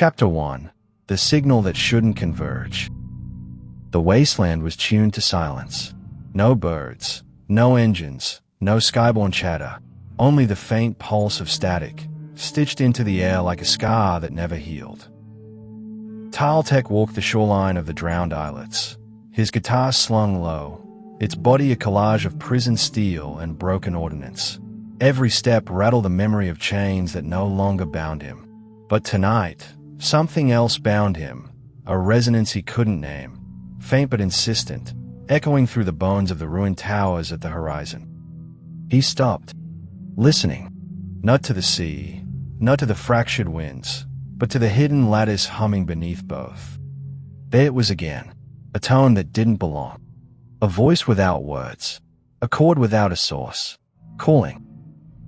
Chapter 1. The Signal That Shouldn't Converge. The wasteland was tuned to silence. No birds, no engines, no skyborne chatter, only the faint pulse of static, stitched into the air like a scar that never healed. Tech walked the shoreline of the drowned islets, his guitar slung low, its body a collage of prison steel and broken ordnance. Every step rattled the memory of chains that no longer bound him. But tonight, something else bound him, a resonance he couldn't name, faint but insistent, echoing through the bones of the ruined towers at the horizon. He stopped, listening, not to the sea, not to the fractured winds, but to the hidden lattice humming beneath both. There it was again, a tone that didn't belong, a voice without words, a chord without a source, calling.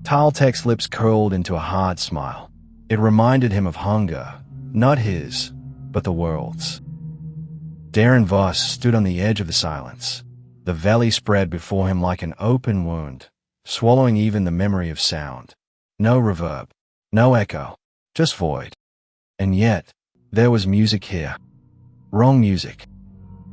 Tech's lips curled into a hard smile. It reminded him of hunger, not his, but the world's. Darren Voss stood on the edge of the silence. The valley spread before him like an open wound, swallowing even the memory of sound. No reverb, no echo, just void. And yet, there was music here. Wrong music.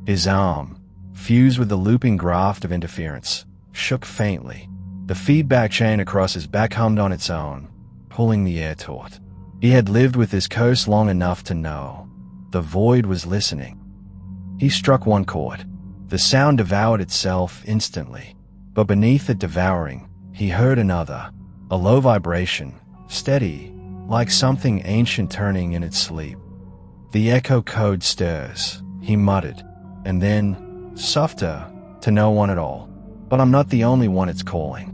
His arm, fused with the looping graft of interference, shook faintly. The feedback chain across his back hummed on its own, pulling the air taut. He had lived with this curse long enough to know. The void was listening. He struck one chord. The sound devoured itself instantly. But beneath it devouring, he heard another, a low vibration, steady, like something ancient turning in its sleep. The echo code stirs, he muttered, and then, softer, to no one at all. But I'm not the only one it's calling.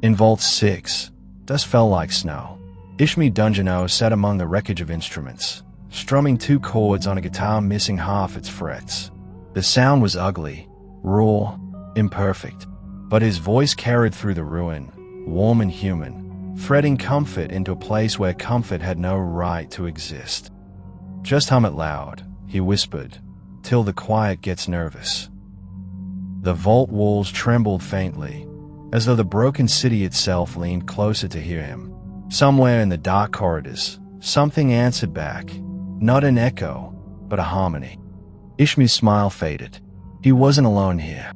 In Vault 6, dust fell like snow. Ishmi Dungeono sat among the wreckage of instruments, strumming two chords on a guitar missing half its frets. The sound was ugly, raw, imperfect, but his voice carried through the ruin, warm and human, threading comfort into a place where comfort had no right to exist. Just hum it loud, he whispered, till the quiet gets nervous. The vault walls trembled faintly, as though the broken city itself leaned closer to hear him. Somewhere in the dark corridors, something answered back, not an echo, but a harmony. Ishmi's smile faded. He wasn't alone here.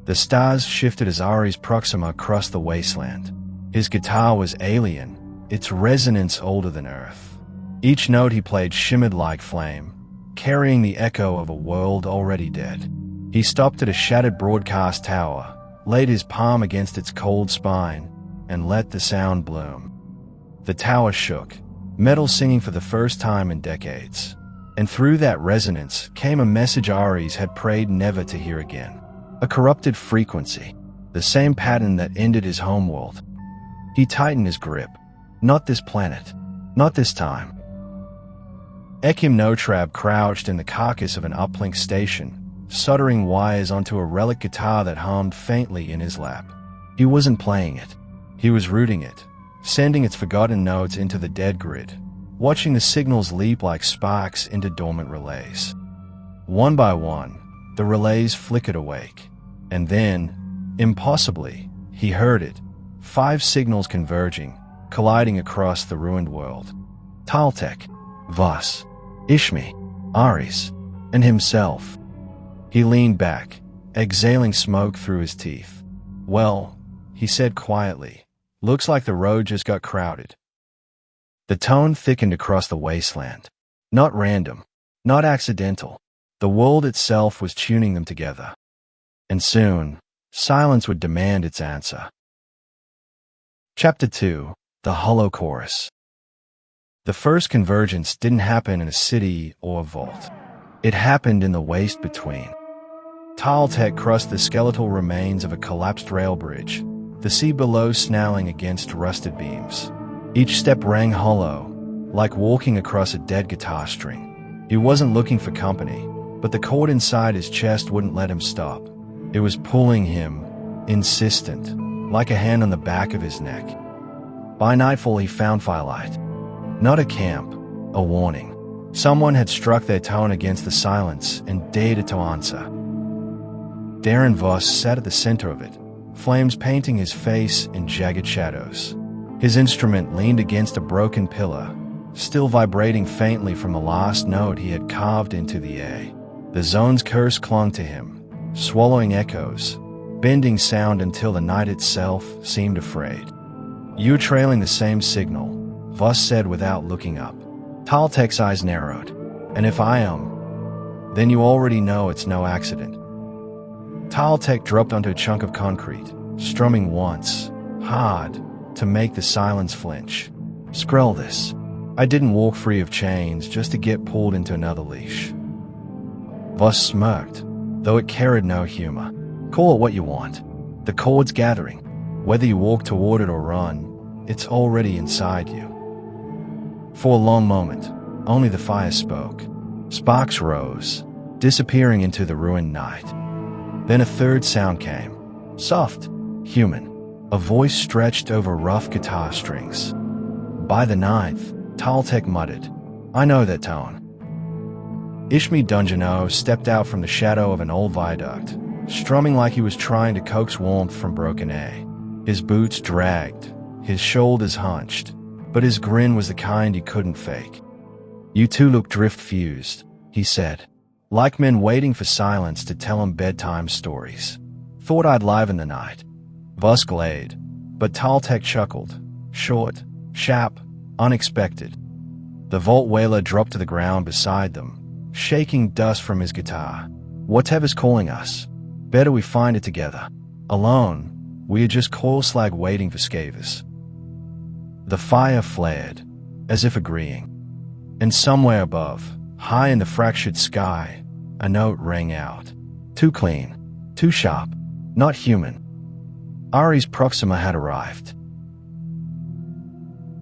The stars shifted as Ari's Proxima crossed the wasteland. His guitar was alien, its resonance older than Earth. Each note he played shimmered like flame, carrying the echo of a world already dead. He stopped at a shattered broadcast tower, laid his palm against its cold spine, and let the sound bloom. The tower shook, metal singing for the first time in decades. And through that resonance came a message Ares had prayed never to hear again. A corrupted frequency, the same pattern that ended his homeworld. He tightened his grip. Not this planet. Not this time. Ekim Notrab crouched in the carcass of an uplink station, soldering wires onto a relic guitar that hummed faintly in his lap. He wasn't playing it. He was rooting it, sending its forgotten notes into the dead grid, watching the signals leap like sparks into dormant relays. One by one, the relays flickered awake. And then, impossibly, he heard it, 5 signals converging, colliding across the ruined world. Tech, Voss, Ishmi, Ares, and himself. He leaned back, exhaling smoke through his teeth. Well, he said quietly, looks like the road just got crowded. The tone thickened across the wasteland. Not random, not accidental. The world itself was tuning them together. And soon, silence would demand its answer. Chapter 2. The Hollow Chorus. The first convergence didn't happen in a city or a vault. It happened in the waste between. Tech crossed the skeletal remains of a collapsed rail bridge, the sea below snarling against rusted beams. Each step rang hollow, like walking across a dead guitar string. He wasn't looking for company, but the cord inside his chest wouldn't let him stop. It was pulling him, insistent, like a hand on the back of his neck. By nightfall he found firelight. Not a camp, a warning. Someone had struck their tone against the silence and dared it to answer. Darren Voss sat at the center of it, flames painting his face in jagged shadows. His instrument leaned against a broken pillar, still vibrating faintly from the last note he had carved into the air. The zone's curse clung to him, swallowing echoes, bending sound until the night itself seemed afraid. "You're trailing the same signal," Voss said without looking up. Taltek's eyes narrowed. "And if I am, then you already know it's no accident." Taltek dropped onto a chunk of concrete, strumming once, hard, to make the silence flinch. "Scroll this. I didn't walk free of chains just to get pulled into another leash." Voss smirked, though it carried no humor. "Call it what you want. The chord's gathering. Whether you walk toward it or run, it's already inside you." For a long moment, only the fire spoke. Sparks rose, disappearing into the ruined night. Then a third sound came. Soft, human. A voice stretched over rough guitar strings. By the ninth, Taltek muttered, "I know that tone." Ishmi Dungeono stepped out from the shadow of an old viaduct, strumming like he was trying to coax warmth from broken air. His boots dragged, his shoulders hunched, but his grin was the kind you couldn't fake. "You two look drift-fused," he said, like men waiting for silence to tell him bedtime stories. "Thought I'd liven the night." Voss glared, but Taltek chuckled. Short, sharp, unexpected. The Vault Whaler dropped to the ground beside them, shaking dust from his guitar. "Whatever's calling us, better we find it together. Alone, we are just coil slag waiting for scavers." The fire flared, as if agreeing. And somewhere above, high in the fractured sky, a note rang out. Too clean, too sharp, not human. Ari's Proxima had arrived.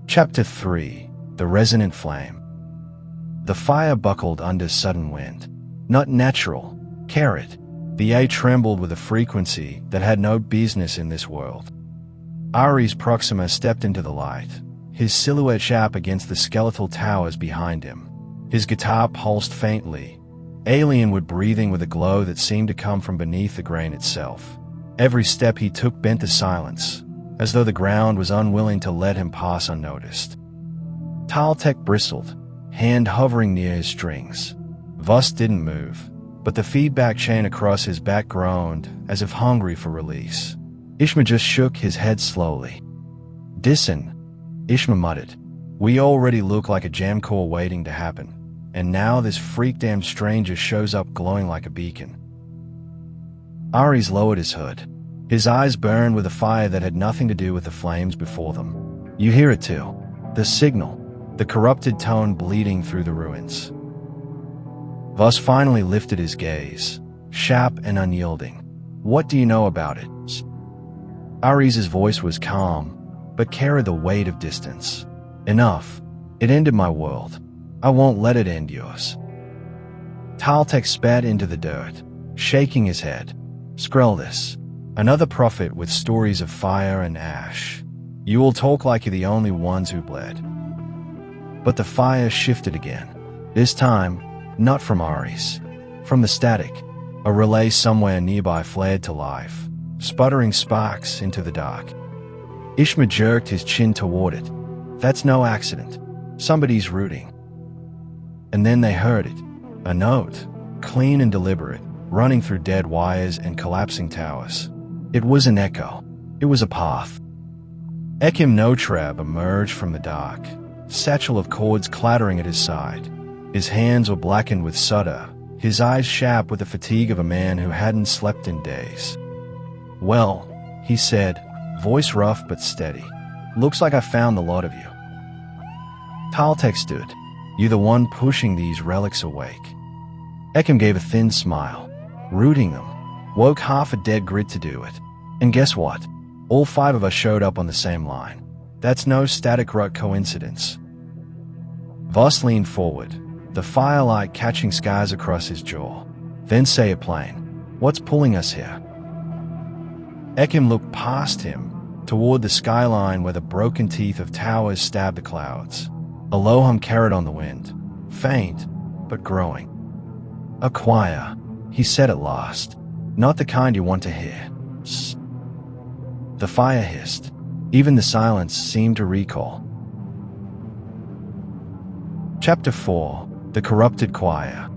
Chapter 3. The Resonant Flame. The fire buckled under sudden wind. Not natural, carrot. The air trembled with a frequency that had no business in this world. Ari's Proxima stepped into the light, his silhouette sharp against the skeletal towers behind him. His guitar pulsed faintly, alienward breathing with a glow that seemed to come from beneath the grain itself. Every step he took bent the silence, as though the ground was unwilling to let him pass unnoticed. Taltek bristled, hand hovering near his strings. Voss didn't move, but the feedback chain across his back groaned, as if hungry for release. Ishma just shook his head slowly. "Dissin," Ishma muttered. "We already look like a jam core waiting to happen, and now this freak-damn stranger shows up glowing like a beacon." Ares lowered his hood. His eyes burned with a fire that had nothing to do with the flames before them. "You hear it too. The signal, the corrupted tone bleeding through the ruins." Voss finally lifted his gaze, sharp and unyielding. "What do you know about it?" Ares' voice was calm, but carried the weight of distance. "Enough. It ended my world. I won't let it end yours." Taltek spat into the dirt, shaking his head. "Scroll this. Another prophet with stories of fire and ash. You will talk like you're the only ones who bled." But the fire shifted again. This time, not from Ares. From the static, a relay somewhere nearby flared to life, sputtering sparks into the dark. Ishma jerked his chin toward it. "That's no accident. Somebody's rooting." And then they heard it. A note, clean and deliberate, running through dead wires and collapsing towers. It was an echo. It was a path. Ekim Notrab emerged from the dark, satchel of cords clattering at his side. His hands were blackened with sudder, his eyes sharp with the fatigue of a man who hadn't slept in days. "Well," he said, voice rough but steady. "Looks like I found the lot of you." Taltek stood. "You the one pushing these relics awake?" Ekim gave a thin smile. "Rooting them. Woke half a dead grid to do it. And guess what? All 5 of us showed up on the same line. That's no static rut coincidence." Voss leaned forward, the firelight catching scars across his jaw. "Then say it plain. What's pulling us here?" Ekim looked past him, toward the skyline where the broken teeth of towers stabbed the clouds. A low hum carried on the wind, faint, but growing. "A choir," he said at last. "Not the kind you want to hear." Sss. The fire hissed. Even the silence seemed to recall. Chapter 4. The Corrupted Choir.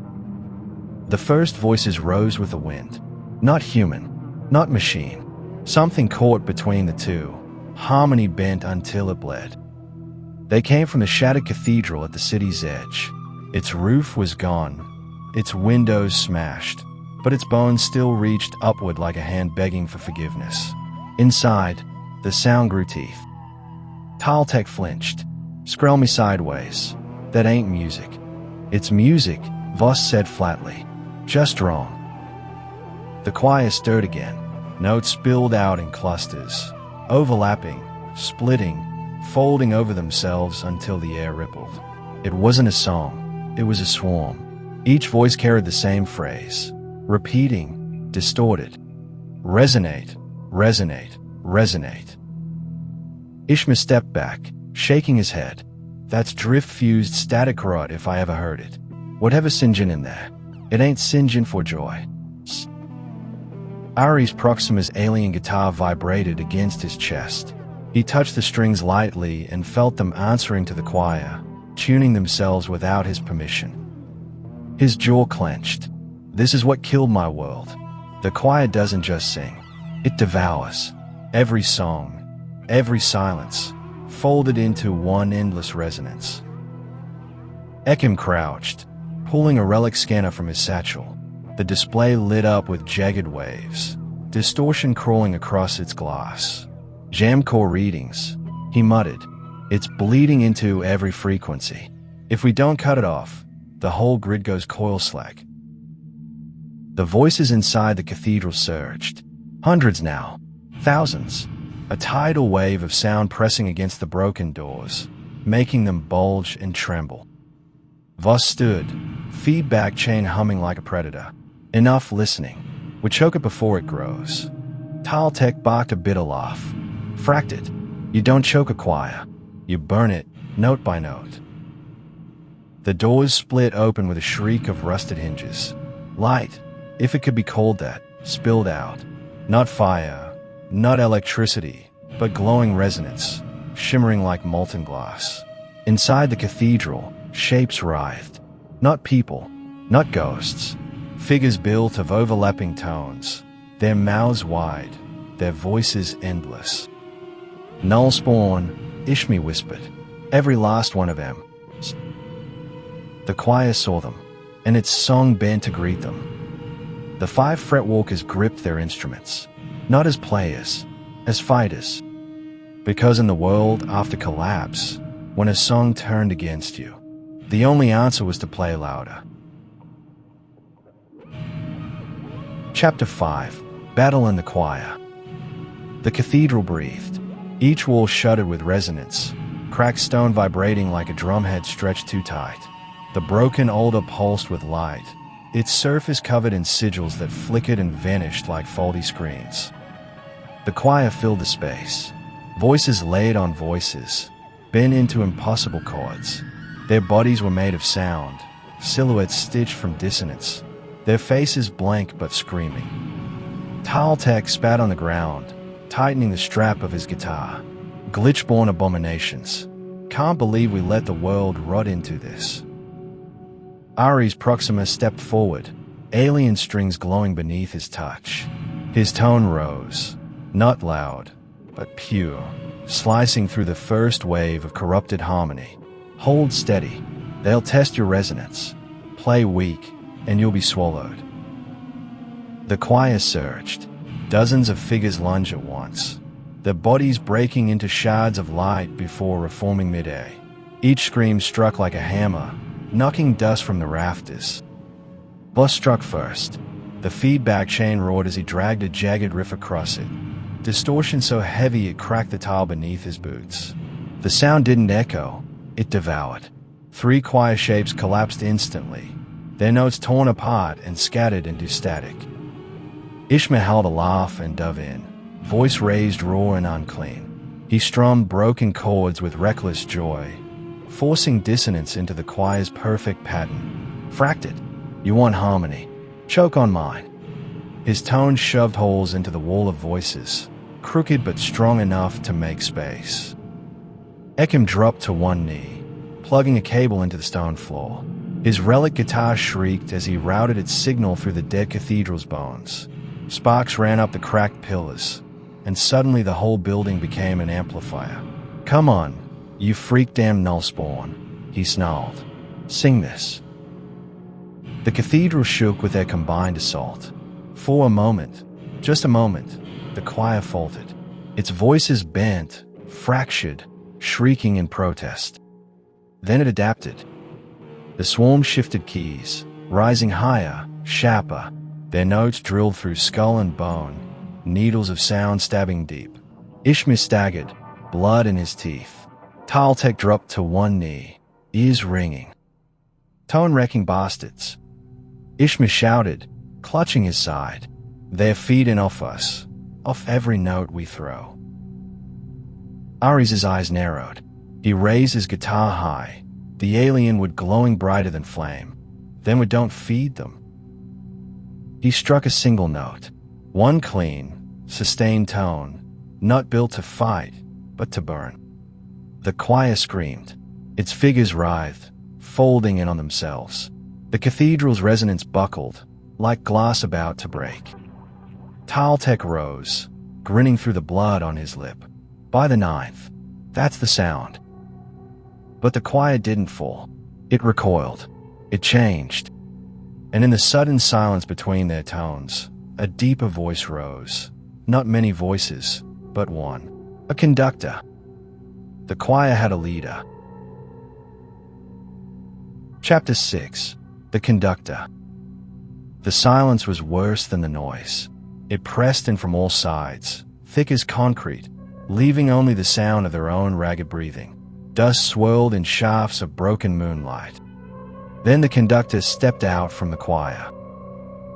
The first voices rose with the wind. Not human, not machine. Something caught between the two. Harmony bent until it bled. They came from the shattered cathedral at the city's edge. Its roof was gone, its windows smashed, but its bones still reached upward like a hand begging for forgiveness. Inside, the sound grew teeth. Taltek flinched. "Scroll me sideways. That ain't music." "It's music," Voss said flatly. "Just wrong." The choir stirred again. Notes spilled out in clusters, overlapping, splitting, folding over themselves until the air rippled. It wasn't a song, it was a swarm. Each voice carried the same phrase, repeating, distorted. Resonate, resonate, resonate. Ishma stepped back, shaking his head. "That's drift-fused static rot if I ever heard it. Whatever Sinjin in there, it ain't Sinjin for joy." Ari's Proxima's alien guitar vibrated against his chest. He touched the strings lightly and felt them answering to the choir, tuning themselves without his permission. His jaw clenched. "This is what killed my world. The choir doesn't just sing. It devours. Every song, every silence, folded into one endless resonance." Ekim crouched, pulling a relic scanner from his satchel. The display lit up with jagged waves, distortion crawling across its glass. "Jamcore readings," he muttered. "It's bleeding into every frequency. If we don't cut it off, the whole grid goes coil slack." The voices inside the cathedral surged. Hundreds now. Thousands. A tidal wave of sound pressing against the broken doors, making them bulge and tremble. Voss stood, feedback chain humming like a predator. Enough listening. We choke it before it grows. Taltek barked a bitter laugh. "Fracked it. You don't choke a choir. You burn it, note by note." The doors split open with a shriek of rusted hinges. Light, if it could be called that, spilled out. Not fire, not electricity, but glowing resonance, shimmering like molten glass. Inside the cathedral, shapes writhed. Not people, not ghosts. Figures built of overlapping tones, their mouths wide, their voices endless. "Nullspawn," Ishmi whispered. "Every last one of them." The choir saw them, and its song bent to greet them. The 5 Fretwalkers gripped their instruments, not as players, as fighters. Because in the world after collapse, when a song turned against you, the only answer was to play louder. Chapter 5. Battle in the Choir. The cathedral breathed. Each wall shuddered with resonance, cracked stone vibrating like a drumhead stretched too tight. The broken altar pulsed with light, its surface covered in sigils that flickered and vanished like faulty screens. The choir filled the space. Voices laid on voices, bent into impossible chords. Their bodies were made of sound, silhouettes stitched from dissonance, their faces blank but screaming. Taltek spat on the ground, tightening the strap of his guitar. "Glitch-born abominations. Can't believe we let the world rot into this." Ari's Proxima stepped forward, alien strings glowing beneath his touch. His tone rose, not loud, but pure, slicing through the first wave of corrupted harmony. "Hold steady. They'll test your resonance. Play weak, and you'll be swallowed." The choir surged. Dozens of figures lunged at once, their bodies breaking into shards of light before reforming midair. Each scream struck like a hammer, knocking dust from the rafters. Voss struck first. The feedback chain roared as he dragged a jagged riff across it, distortion so heavy it cracked the tile beneath his boots. The sound didn't echo, it devoured. 3 choir shapes collapsed instantly, their notes torn apart and scattered into static. Ishma held a laugh and dove in, voice raised raw and unclean. He strummed broken chords with reckless joy, forcing dissonance into the choir's perfect pattern. "Fracked it. You want harmony. Choke on mine." His tone shoved holes into the wall of voices, crooked but strong enough to make space. Ekim dropped to one knee, plugging a cable into the stone floor. His relic guitar shrieked as he routed its signal through the dead cathedral's bones. Sparks ran up the cracked pillars, and suddenly the whole building became an amplifier. "Come on, you freak-damn nullspawn," he snarled. "Sing this." The cathedral shook with their combined assault. For a moment, just a moment, the choir faltered. Its voices bent, fractured, shrieking in protest. Then it adapted. The swarm shifted keys, rising higher, sharper, their notes drilled through skull and bone, needles of sound stabbing deep. Ishmael staggered, blood in his teeth. Taltek dropped to one knee, ears ringing. "Tone-wrecking bastards!" Ishmael shouted, clutching his side. "They're feeding off us, off every note we throw." Ari's eyes narrowed. He raised his guitar high. The alien would glowing brighter than flame. Then we don't feed them. He struck a single note. One clean, sustained tone, not built to fight, but to burn. The choir screamed. Its figures writhed, folding in on themselves. The cathedral's resonance buckled, like glass about to break. Taltek rose, grinning through the blood on his lip. By the ninth, that's the sound. But the choir didn't fall. It recoiled. It changed. And in the sudden silence between their tones, a deeper voice rose. Not many voices, but one. A conductor. The choir had a leader. Chapter 6. The Conductor. The silence was worse than the noise. It pressed in from all sides, thick as concrete, leaving only the sound of their own ragged breathing. Dust swirled in shafts of broken moonlight. Then the conductor stepped out from the choir.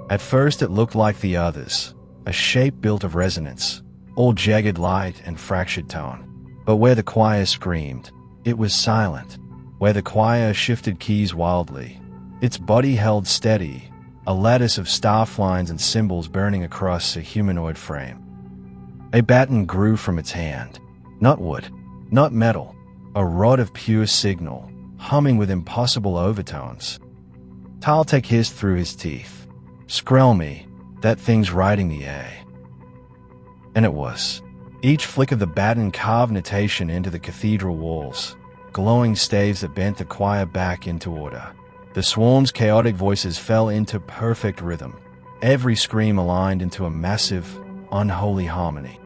At first it looked like the others, a shape built of resonance, all jagged light and fractured tone. But where the choir screamed, it was silent. Where the choir shifted keys wildly, its body held steady, a lattice of staff lines and symbols burning across a humanoid frame. A baton grew from its hand. Not wood, not metal, a rod of pure signal, humming with impossible overtones. Taltek hissed through his teeth. "Skrell me, that thing's riding the A." And it was. Each flick of the baton carved notation into the cathedral walls, glowing staves that bent the choir back into order. The swarm's chaotic voices fell into perfect rhythm, every scream aligned into a massive, unholy harmony.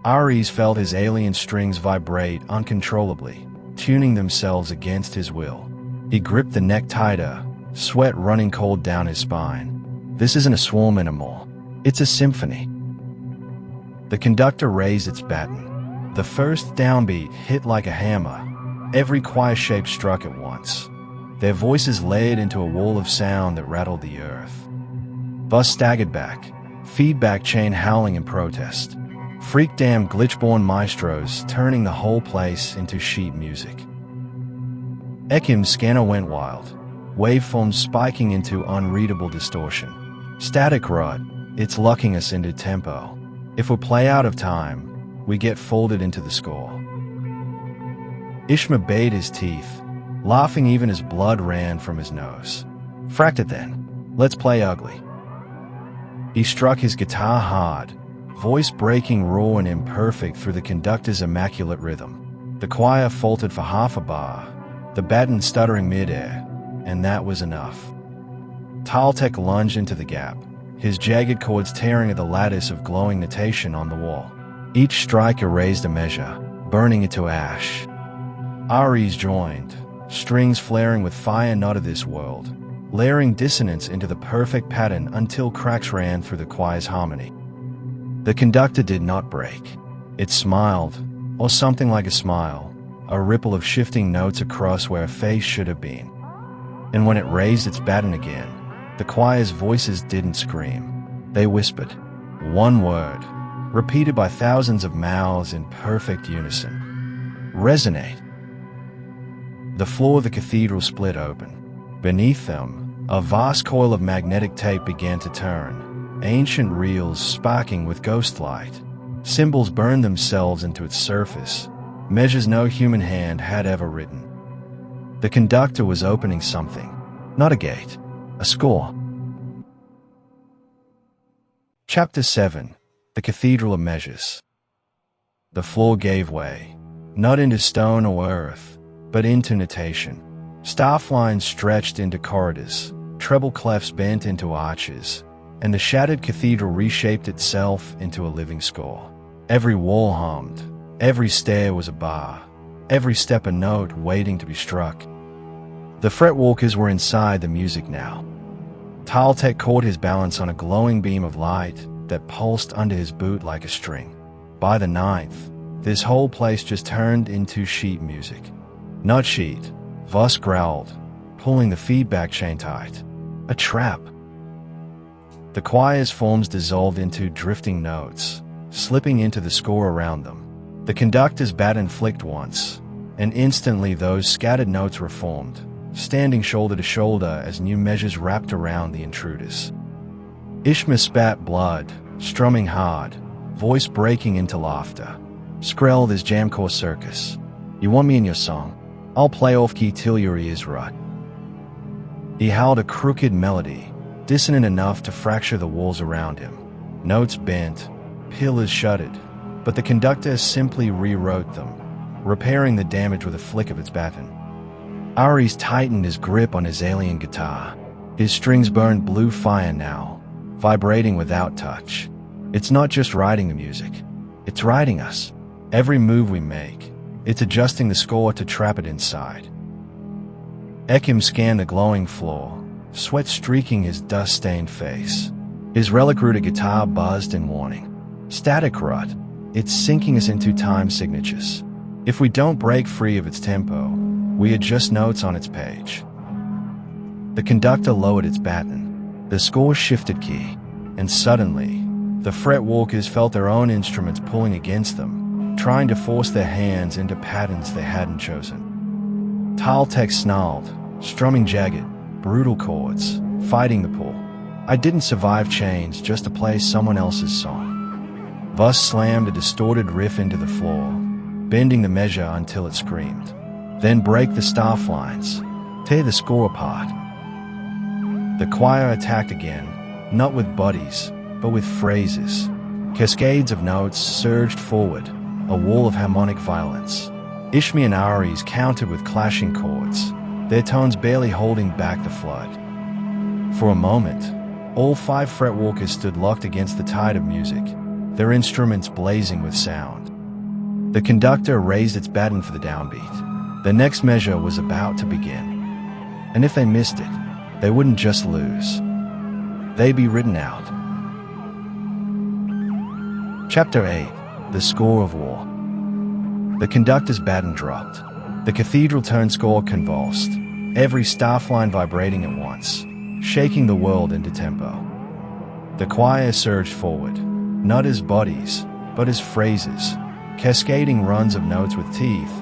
Ares felt his alien strings vibrate uncontrollably, tuning themselves against his will. He gripped the neck tighter, sweat running cold down his spine. This isn't a swarm anymore. It's a symphony. The conductor raised its baton. The first downbeat hit like a hammer. Every choir shape struck at once. Their voices layered into a wall of sound that rattled the earth. Bus staggered back, feedback chain howling in protest. Freak-damn glitch-born maestros turning the whole place into sheet music. Ekim's scanner went wild, waveforms spiking into unreadable distortion. Static rot, it's locking us into tempo. If we play out of time, we get folded into the score. Ishmael bayed his teeth, laughing even as blood ran from his nose. "Fracked it then. Let's play ugly." He struck his guitar hard, voice breaking raw and imperfect through the conductor's immaculate rhythm. The choir faltered for half a bar, the baton stuttering midair, and that was enough. Taltek lunged into the gap, his jagged chords tearing at the lattice of glowing notation on the wall. Each strike erased a measure, burning it to ash. Ares joined, strings flaring with fire not of this world, layering dissonance into the perfect pattern until cracks ran through the choir's harmony. The conductor did not break. It smiled, or something like a smile, a ripple of shifting notes across where a face should have been. And when it raised its baton again, the choir's voices didn't scream. They whispered. One word, repeated by thousands of mouths in perfect unison. Resonate. The floor of the cathedral split open. Beneath them, a vast coil of magnetic tape began to turn, ancient reels sparking with ghost light. Symbols burned themselves into its surface, measures no human hand had ever written. The conductor was opening something. Not a gate. A score. Chapter 7. The Cathedral of Measures. The floor gave way, not into stone or earth, but into notation. Staff lines stretched into corridors, treble clefs bent into arches, and the shattered cathedral reshaped itself into a living score. Every wall hummed, every stair was a bar, every step a note waiting to be struck. The Fretwalkers were inside the music now. Taltek caught his balance on a glowing beam of light that pulsed under his boot like a string. By the 9th, this whole place just turned into sheet music. Not sheet, Voss growled, pulling the feedback chain tight. A trap. The choir's forms dissolved into drifting notes, slipping into the score around them. The conductor's baton flicked once, and instantly those scattered notes reformed, standing shoulder to shoulder as new measures wrapped around the intruders. Ishmael spat blood, strumming hard, voice breaking into laughter. "Skrell, this jamcore circus. You want me in your song? I'll play off-key till your ears rot." He howled a crooked melody, dissonant enough to fracture the walls around him. Notes bent, pillars shuddered, but the conductor simply rewrote them, repairing the damage with a flick of its baton. Aries tightened his grip on his alien guitar. His strings burned blue fire now, vibrating without touch. It's not just writing the music, it's writing us. Every move we make, it's adjusting the score to trap it inside. Ekim scanned the glowing floor, sweat streaking his dust-stained face. His relic rooted guitar buzzed in warning. Static rut. It's sinking us into time signatures. If we don't break free of its tempo, we adjust notes on its page. The conductor lowered its baton. The score shifted key, and suddenly, the Fretwalkers felt their own instruments pulling against them, trying to force their hands into patterns they hadn't chosen. Taltek snarled, strumming jagged, brutal chords, fighting the pull. I didn't survive chains just to play someone else's song. Voss slammed a distorted riff into the floor, bending the measure until it screamed. Then break the staff lines, tear the score apart. The choir attacked again, not with bodies, but with phrases. Cascades of notes surged forward, a wall of harmonic violence. Ishmi and Aries countered with clashing chords, their tones barely holding back the flood. For a moment, all 5 Fretwalkers stood locked against the tide of music, their instruments blazing with sound. The conductor raised its baton for the downbeat. The next measure was about to begin. And if they missed it, they wouldn't just lose. They'd be written out. Chapter 8. The Score of War. The conductor's baton dropped. The cathedral turned score convulsed, every staff line vibrating at once, shaking the world into tempo. The choir surged forward, not as bodies, but as phrases, cascading runs of notes with teeth,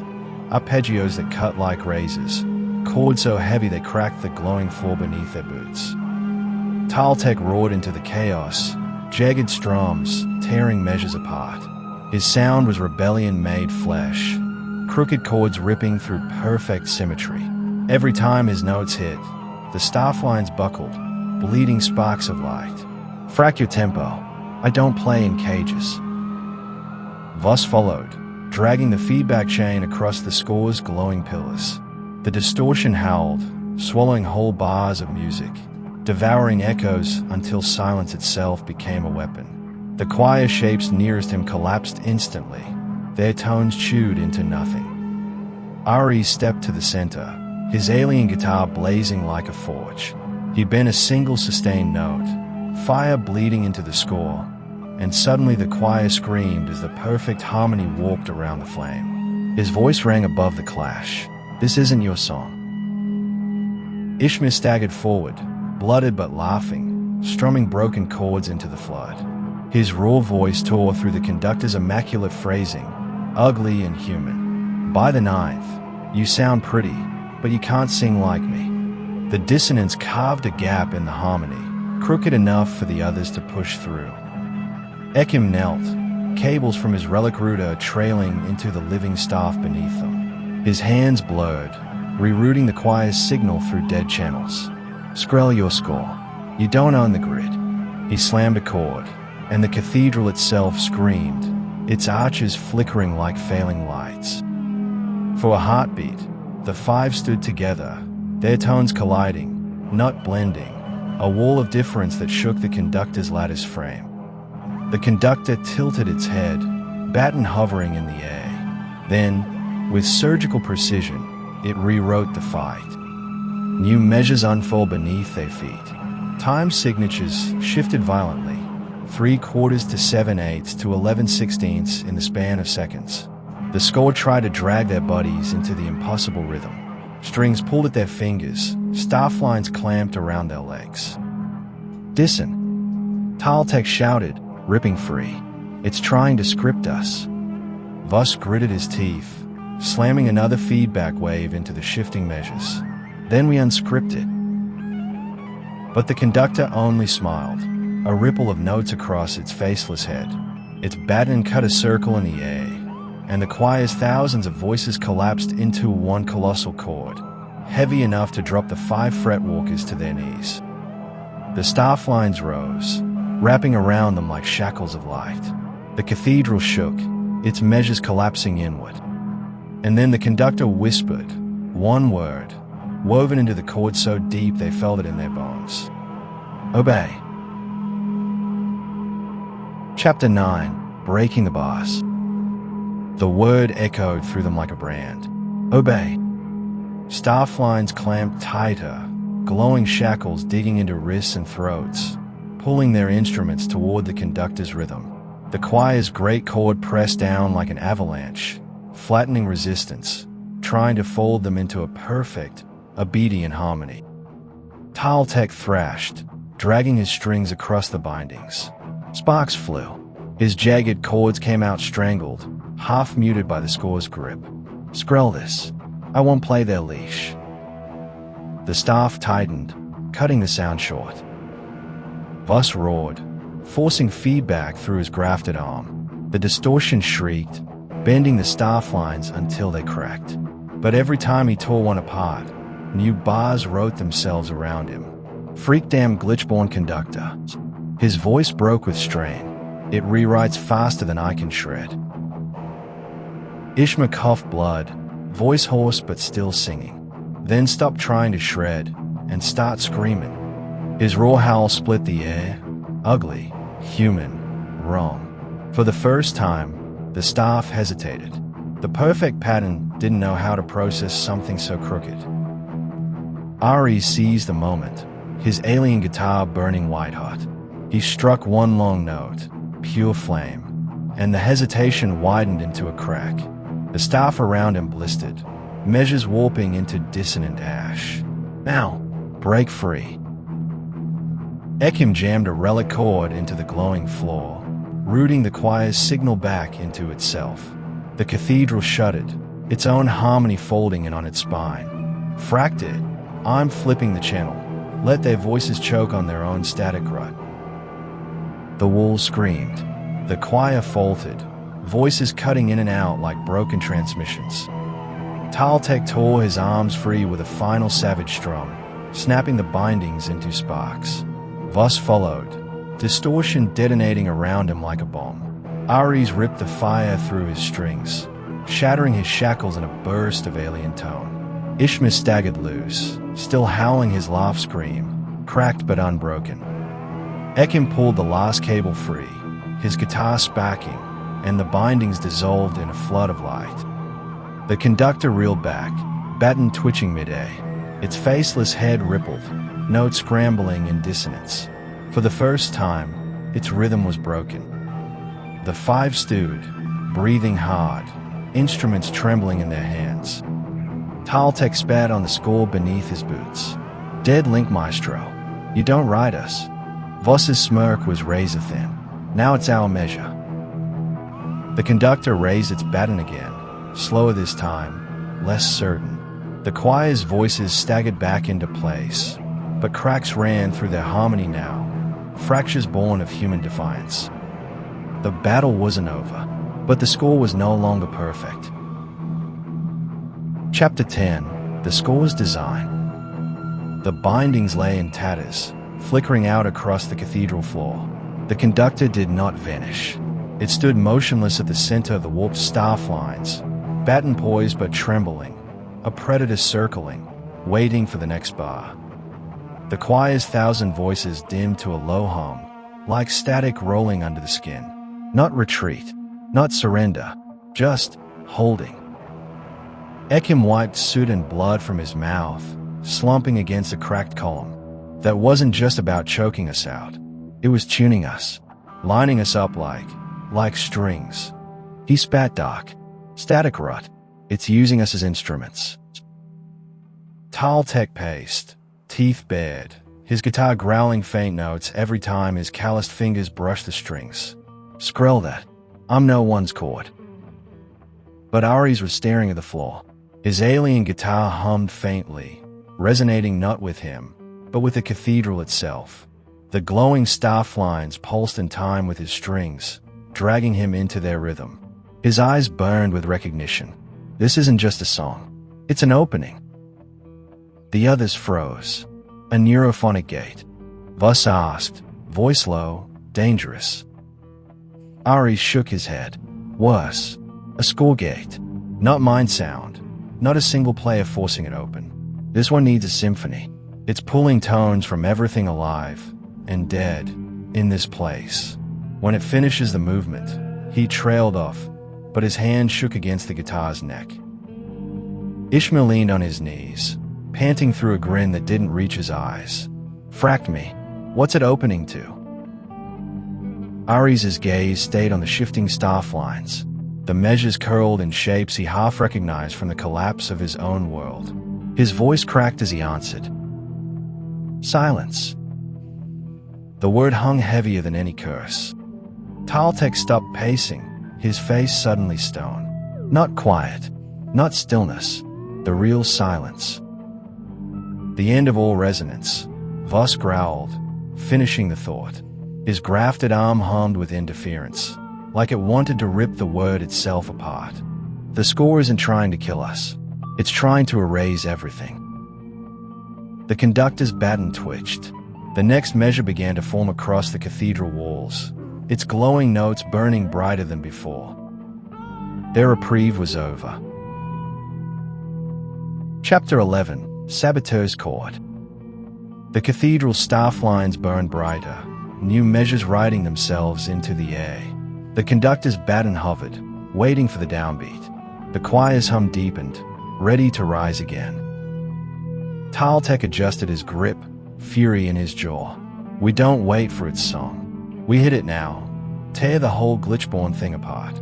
arpeggios that cut like razors, chords so heavy they cracked the glowing floor beneath their boots. Taltek roared into the chaos, jagged strums tearing measures apart. His sound was rebellion made flesh, crooked chords ripping through perfect symmetry. Every time his notes hit, the staff lines buckled, bleeding sparks of light. "Frack your tempo. I don't play in cages." Voss followed, dragging the feedback chain across the score's glowing pillars. The distortion howled, swallowing whole bars of music, devouring echoes until silence itself became a weapon. The choir shapes nearest him collapsed instantly, their tones chewed into nothing. Ari stepped to the center, his alien guitar blazing like a forge. He bent a single sustained note, fire bleeding into the score, and suddenly the choir screamed as the perfect harmony warped around the flame. His voice rang above the clash. "This isn't your song." Ishmael staggered forward, blooded but laughing, strumming broken chords into the flood. His raw voice tore through the conductor's immaculate phrasing, ugly and human. "By the 9th, you sound pretty, but you can't sing like me." The dissonance carved a gap in the harmony, crooked enough for the others to push through. Ekim knelt, cables from his relic router trailing into the living staff beneath them. His hands blurred, rerouting the choir's signal through dead channels. "Screll your score. You don't own the grid." He slammed a chord, and the cathedral itself screamed, its arches flickering like failing lights. For a heartbeat, the five stood together, their tones colliding, not blending, a wall of difference that shook the conductor's lattice frame. The conductor tilted its head, baton hovering in the air. Then, with surgical precision, it rewrote the fight. New measures unfold beneath their feet. Time signatures shifted violently, 3/4 to 7/8 to 11/16 in the span of seconds. The score tried to drag their bodies into the impossible rhythm. Strings pulled at their fingers, staff lines clamped around their legs. "Listen," Taltek shouted, ripping free. "It's trying to script us." Voss gritted his teeth, slamming another feedback wave into the shifting measures. "Then we unscript it." But the conductor only smiled, a ripple of notes across its faceless head. Its baton cut a circle in the air, and the choir's thousands of voices collapsed into one colossal chord, heavy enough to drop the 5 Fretwalkers to their knees. The staff lines rose, wrapping around them like shackles of light. The cathedral shook, its measures collapsing inward. And then the conductor whispered, one word, woven into the chord so deep they felt it in their bones. "Obey." Chapter 9. Breaking the Bars. The word echoed through them like a brand. "Obey." Staff lines clamped tighter, glowing shackles digging into wrists and throats, pulling their instruments toward the conductor's rhythm. The choir's great chord pressed down like an avalanche, flattening resistance, trying to fold them into a perfect, obedient harmony. Taltek thrashed, dragging his strings across the bindings. Sparks flew. His jagged chords came out strangled, half muted by the score's grip. "Screll this. I won't play their leash." The staff tightened, cutting the sound short. Voss roared, forcing feedback through his grafted arm. The distortion shrieked, bending the staff lines until they cracked. But every time he tore one apart, new bars wrote themselves around him. "Freak damn glitch-born conductor." His voice broke with strain. "It rewrites faster than I can shred." Ishma coughed blood, voice hoarse but still singing. Then stopped trying to shred and start screaming. His raw howl split the air. Ugly, human, wrong. For the first time, the staff hesitated. The perfect pattern didn't know how to process something so crooked. Ari seized the moment, his alien guitar burning white-hot. He struck one long note, pure flame, and the hesitation widened into a crack. The staff around him blistered, measures warping into dissonant ash. "Now, break free." Ekim jammed a relic chord into the glowing floor, rooting the choir's signal back into itself. The cathedral shuddered, its own harmony folding in on its spine. "Fracked it. I'm flipping the channel. Let their voices choke on their own static rut." The walls screamed. The choir faltered, voices cutting in and out like broken transmissions. Taltek tore his arms free with a final savage strum, snapping the bindings into sparks. Voss followed, distortion detonating around him like a bomb. Ares ripped the fire through his strings, shattering his shackles in a burst of alien tone. Ishma staggered loose, still howling his laugh scream, cracked but unbroken. Ekim pulled the last cable free, his guitar sparking, and the bindings dissolved in a flood of light. The conductor reeled back, baton twitching mid-air. Its faceless head rippled, notes scrambling in dissonance. For the first time, its rhythm was broken. The five stewed, breathing hard, instruments trembling in their hands. Taltek spat on the score beneath his boots. "Dead link, maestro. You don't ride us." Voss's smirk was razor-thin. "Now it's our measure." The conductor raised its baton again, slower this time, less certain. The choir's voices staggered back into place, but cracks ran through their harmony now, fractures born of human defiance. The battle wasn't over, but the score was no longer perfect. Chapter 10. the score's design. The bindings lay in tatters, flickering out across the cathedral floor. The conductor did not vanish. It stood motionless at the center of the warped staff lines, baton poised but trembling, a predator circling, waiting for the next bar. The choir's thousand voices dimmed to a low hum, like static rolling under the skin. Not retreat, not surrender, just holding. Ekim wiped soot and blood from his mouth, slumping against a cracked column. That wasn't just about choking us out. It was tuning us, lining us up like strings. He spat dark. Static rot. It's using us as instruments. Toltec paced, teeth bared, his guitar growling faint notes every time his calloused fingers brushed the strings. Skrill that. I'm no one's chord. But Aries was staring at the floor. His alien guitar hummed faintly, resonating not with him, but with the cathedral itself. The glowing staff lines pulsed in time with his strings, dragging him into their rhythm. His eyes burned with recognition. This isn't just a song. It's an opening. The others froze. A neurophonic gate. Voss asked, voice low, dangerous. Aries shook his head. Worse. A score gate. Not mind sound. Not a single player forcing it open. This one needs a symphony. It's pulling tones from everything alive and dead in this place. When it finishes the movement, he trailed off, but his hand shook against the guitar's neck. Ishmael leaned on his knees, panting through a grin that didn't reach his eyes. Fracked me. What's it opening to? Aries's gaze stayed on the shifting staff lines. The measures curled in shapes he half recognized from the collapse of his own world. His voice cracked as he answered. Silence. The word hung heavier than any curse. Toltec stopped pacing, his face suddenly stone. Not quiet, not stillness, the real silence. The end of all resonance, Voss growled, finishing the thought. His grafted arm hummed with interference, like it wanted to rip the word itself apart. The score isn't trying to kill us. It's trying to erase everything. The conductor's baton twitched. The next measure began to form across the cathedral walls, its glowing notes burning brighter than before. Their reprieve was over. Chapter 11. Saboteur's Court. The cathedral's staff lines burned brighter, new measures writing themselves into the air. The conductor's baton hovered, waiting for the downbeat. The choir's hum deepened, ready to rise again. Toltec adjusted his grip, fury in his jaw. We don't wait for its song. We hit it now. Tear the whole glitchborn thing apart.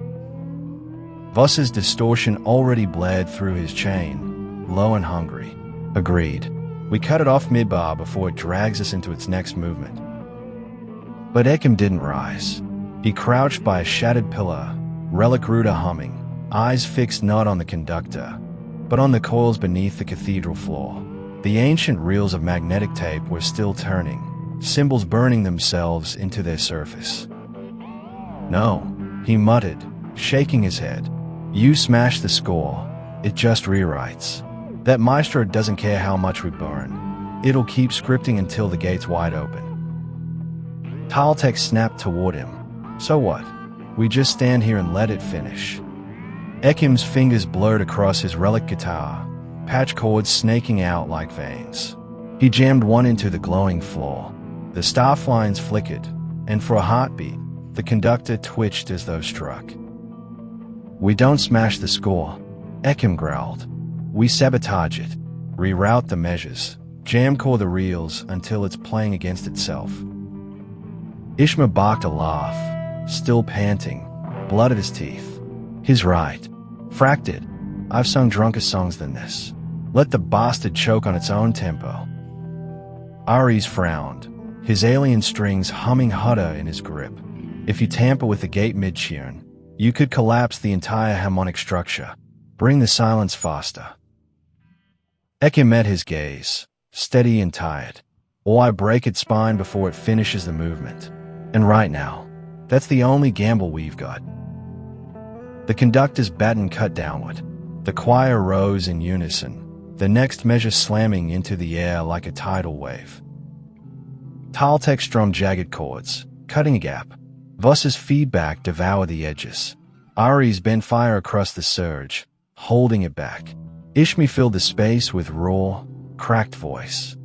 Voss's distortion already bled through his chain, low and hungry. Agreed. We cut it off mid-bar before it drags us into its next movement. But Ekim didn't rise. He crouched by a shattered pillar, relic ruder humming, eyes fixed not on the conductor, but on the coils beneath the cathedral floor. The ancient reels of magnetic tape were still turning, symbols burning themselves into their surface. No, he muttered, shaking his head. You smash the score, it just rewrites. That maestro doesn't care how much we burn. It'll keep scripting until the gate's wide open. Toltec snapped toward him. So what? We just stand here and let it finish. Ekim's fingers blurred across his relic guitar, patch chords snaking out like veins. He jammed one into the glowing floor. The staff lines flickered, and for a heartbeat, the conductor twitched as though struck. We don't smash the score, Ekim growled. We sabotage it, reroute the measures, jam-core the reels until it's playing against itself. Ishmael barked a laugh, still panting, blood at his teeth. He's right. Fracked it. I've sung drunker songs than this. Let the bastard choke on its own tempo. Aries frowned, his alien strings humming hotter in his grip. If you tamper with the gate mid-tune, you could collapse the entire harmonic structure. Bring the silence faster. Ekim met his gaze, steady and tired. Or I break its spine before it finishes the movement. And right now, that's the only gamble we've got. The conductor's baton cut downward. The choir rose in unison, the next measure slamming into the air like a tidal wave. Taltek strummed jagged chords, cutting a gap. Voss's feedback devoured the edges. Ari's bent fire across the surge, holding it back. Ishmi filled the space with raw, cracked voice.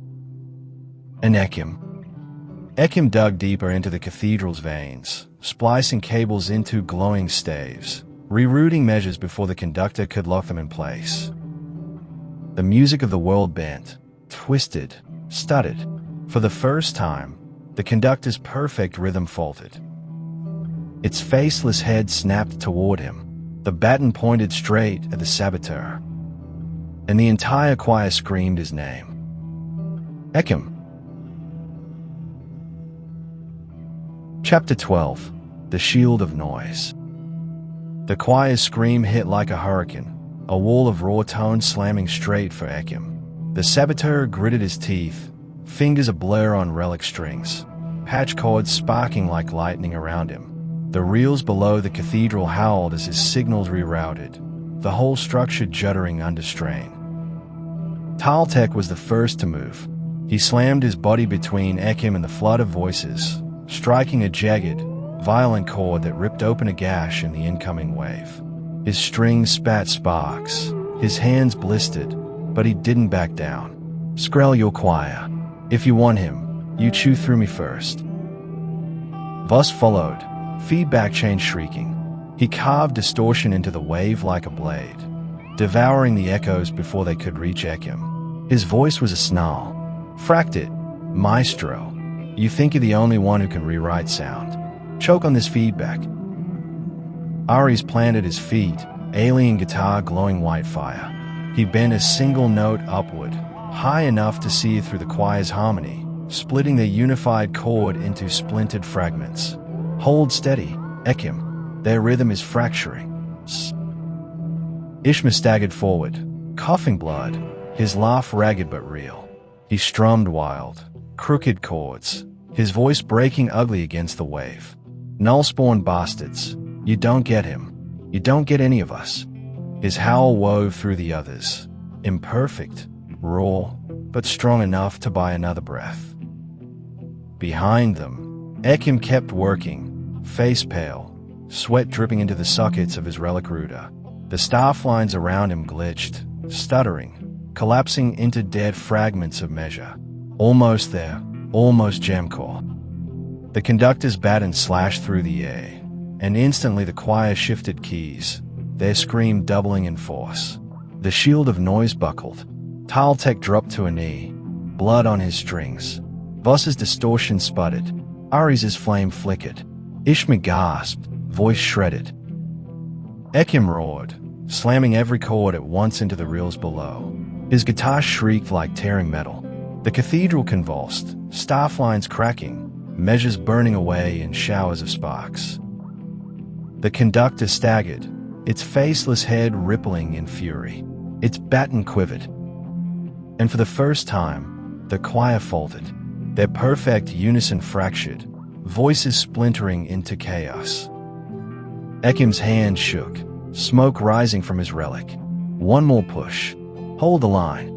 And Ekim dug deeper into the cathedral's veins, splicing cables into glowing staves, rerouting measures before the conductor could lock them in place. The music of the world bent, twisted, stuttered. For the first time, the conductor's perfect rhythm faltered. Its faceless head snapped toward him, the baton pointed straight at the saboteur. And the entire choir screamed his name. Ekim. Chapter 12. The Shield of Noise. The choir's scream hit like a hurricane, a wall of raw tones slamming straight for Ekim. The saboteur gritted his teeth, fingers ablur on relic strings, patch cords sparking like lightning around him. The reels below the cathedral howled as his signals rerouted, the whole structure juddering under strain. Taltek was the first to move. He slammed his body between Ekim and the flood of voices, striking a jagged, violent chord that ripped open a gash in the incoming wave. His strings spat sparks, his hands blistered, but he didn't back down. Skrell your choir. If you want him, you chew through me first. Voss followed, feedback chain shrieking. He carved distortion into the wave like a blade, devouring the echoes before they could reach Ekim. His voice was a snarl. Fracked it, maestro. You think you're the only one who can rewrite sound. Choke on this feedback. Ari's planted his feet, alien guitar glowing white fire. He bent a single note upward, high enough to see through the choir's harmony, splitting their unified chord into splintered fragments. Hold steady, Ekim. Their rhythm is fracturing. Ishma staggered forward, coughing blood, his laugh ragged but real. He strummed wild, crooked chords, his voice breaking ugly against the wave. Null-spawn bastards, you don't get him. You don't get any of us. His howl wove through the others, imperfect, raw, but strong enough to buy another breath. Behind them, Ekim kept working, face pale, sweat dripping into the sockets of his relic router. The staff lines around him glitched, stuttering, collapsing into dead fragments of measure. Almost there, almost jamcore. The conductor's baton slashed through the air, and instantly the choir shifted keys, their scream doubling in force. The shield of noise buckled. Taltek dropped to a knee, blood on his strings. Voss's distortion sputtered. Ari's flame flickered. Ishma gasped, voice shredded. Ekim roared, slamming every chord at once into the reels below. His guitar shrieked like tearing metal. The cathedral convulsed, staff lines cracking, measures burning away in showers of sparks. The conductor staggered, its faceless head rippling in fury. Its baton quivered. And for the first time, the choir faltered, their perfect unison fractured, voices splintering into chaos. Ekim's hand shook, smoke rising from his relic. One more push. Hold the line.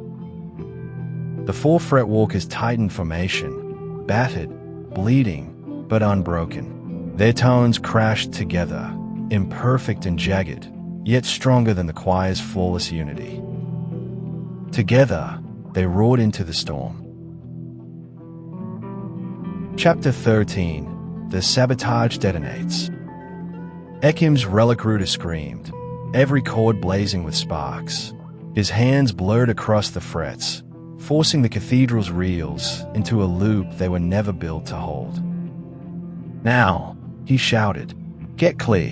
The four Fretwalkers tightened formation, battered, bleeding, but unbroken. Their tones crashed together, imperfect and jagged, yet stronger than the choir's flawless unity. Together, they roared into the storm. Chapter 13. The Sabotage Detonates. Ekim's relic router screamed, every chord blazing with sparks. His hands blurred across the frets, forcing the cathedral's reels into a loop they were never built to hold. Now, he shouted, get clear.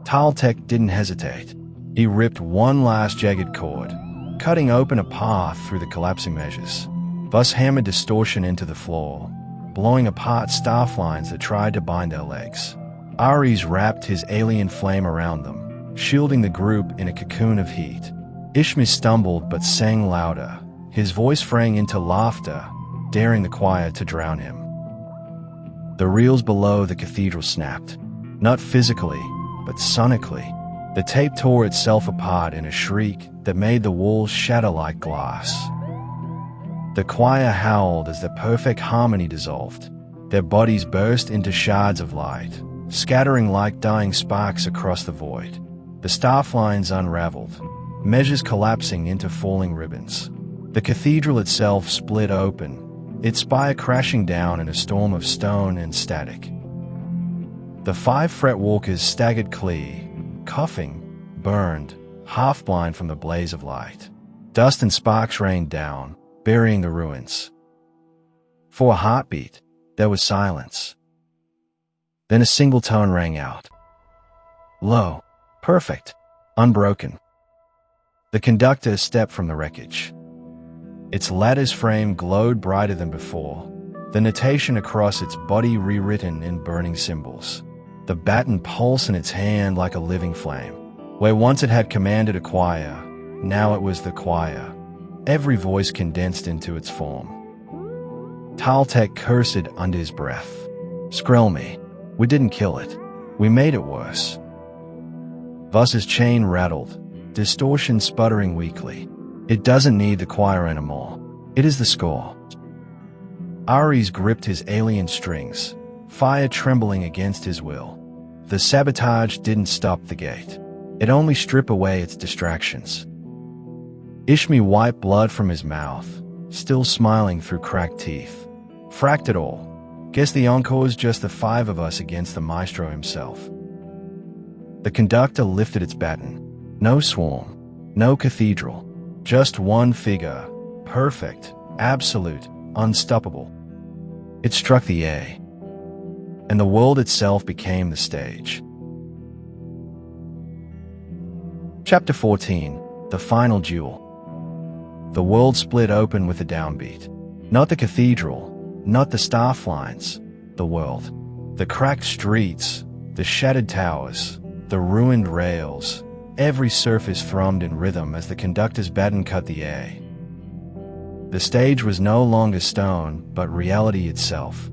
Taltek didn't hesitate. He ripped one last jagged chord, cutting open a path through the collapsing measures. Voss hammered distortion into the floor, blowing apart staff lines that tried to bind their legs. Ares wrapped his alien flame around them, shielding the group in a cocoon of heat. Ishmi stumbled but sang louder, his voice fraying into laughter, daring the choir to drown him. The reels below the cathedral snapped, not physically, but sonically. The tape tore itself apart in a shriek that made the walls shatter like glass. The choir howled as the perfect harmony dissolved. Their bodies burst into shards of light, scattering like dying sparks across the void. The staff lines unraveled, measures collapsing into falling ribbons. The cathedral itself split open, its spire crashing down in a storm of stone and static. The 5 Fretwalkers staggered clear, coughing, burned, half-blind from the blaze of light. Dust and sparks rained down, burying the ruins. For a heartbeat, there was silence. Then a single tone rang out. Low, perfect, unbroken. The conductor stepped from the wreckage. Its lattice frame glowed brighter than before, the notation across its body rewritten in burning symbols. The baton pulsed in its hand like a living flame. Where once it had commanded a choir, now it was the choir, every voice condensed into its form. Taltek cursed under his breath. Skrill me. We didn't kill it. We made it worse. Voss's chain rattled, distortion sputtering weakly. It doesn't need the choir anymore. It is the score. Ares gripped his alien strings, fire trembling against his will. The sabotage didn't stop the gate. It only stripped away its distractions. Ishmi wiped blood from his mouth, still smiling through cracked teeth. Fracked it all. Guess the encore's just the 5 of us against the maestro himself. The conductor lifted its baton. No swarm, no cathedral, just one figure, perfect, absolute, unstoppable. It struck the air, and the world itself became the stage. Chapter 14. The Final Duel. The world split open with a downbeat. Not the cathedral, not the staff lines, the world. The cracked streets, the shattered towers, the ruined rails, every surface thrummed in rhythm as the conductor's baton cut the air. The stage was no longer stone, but reality itself.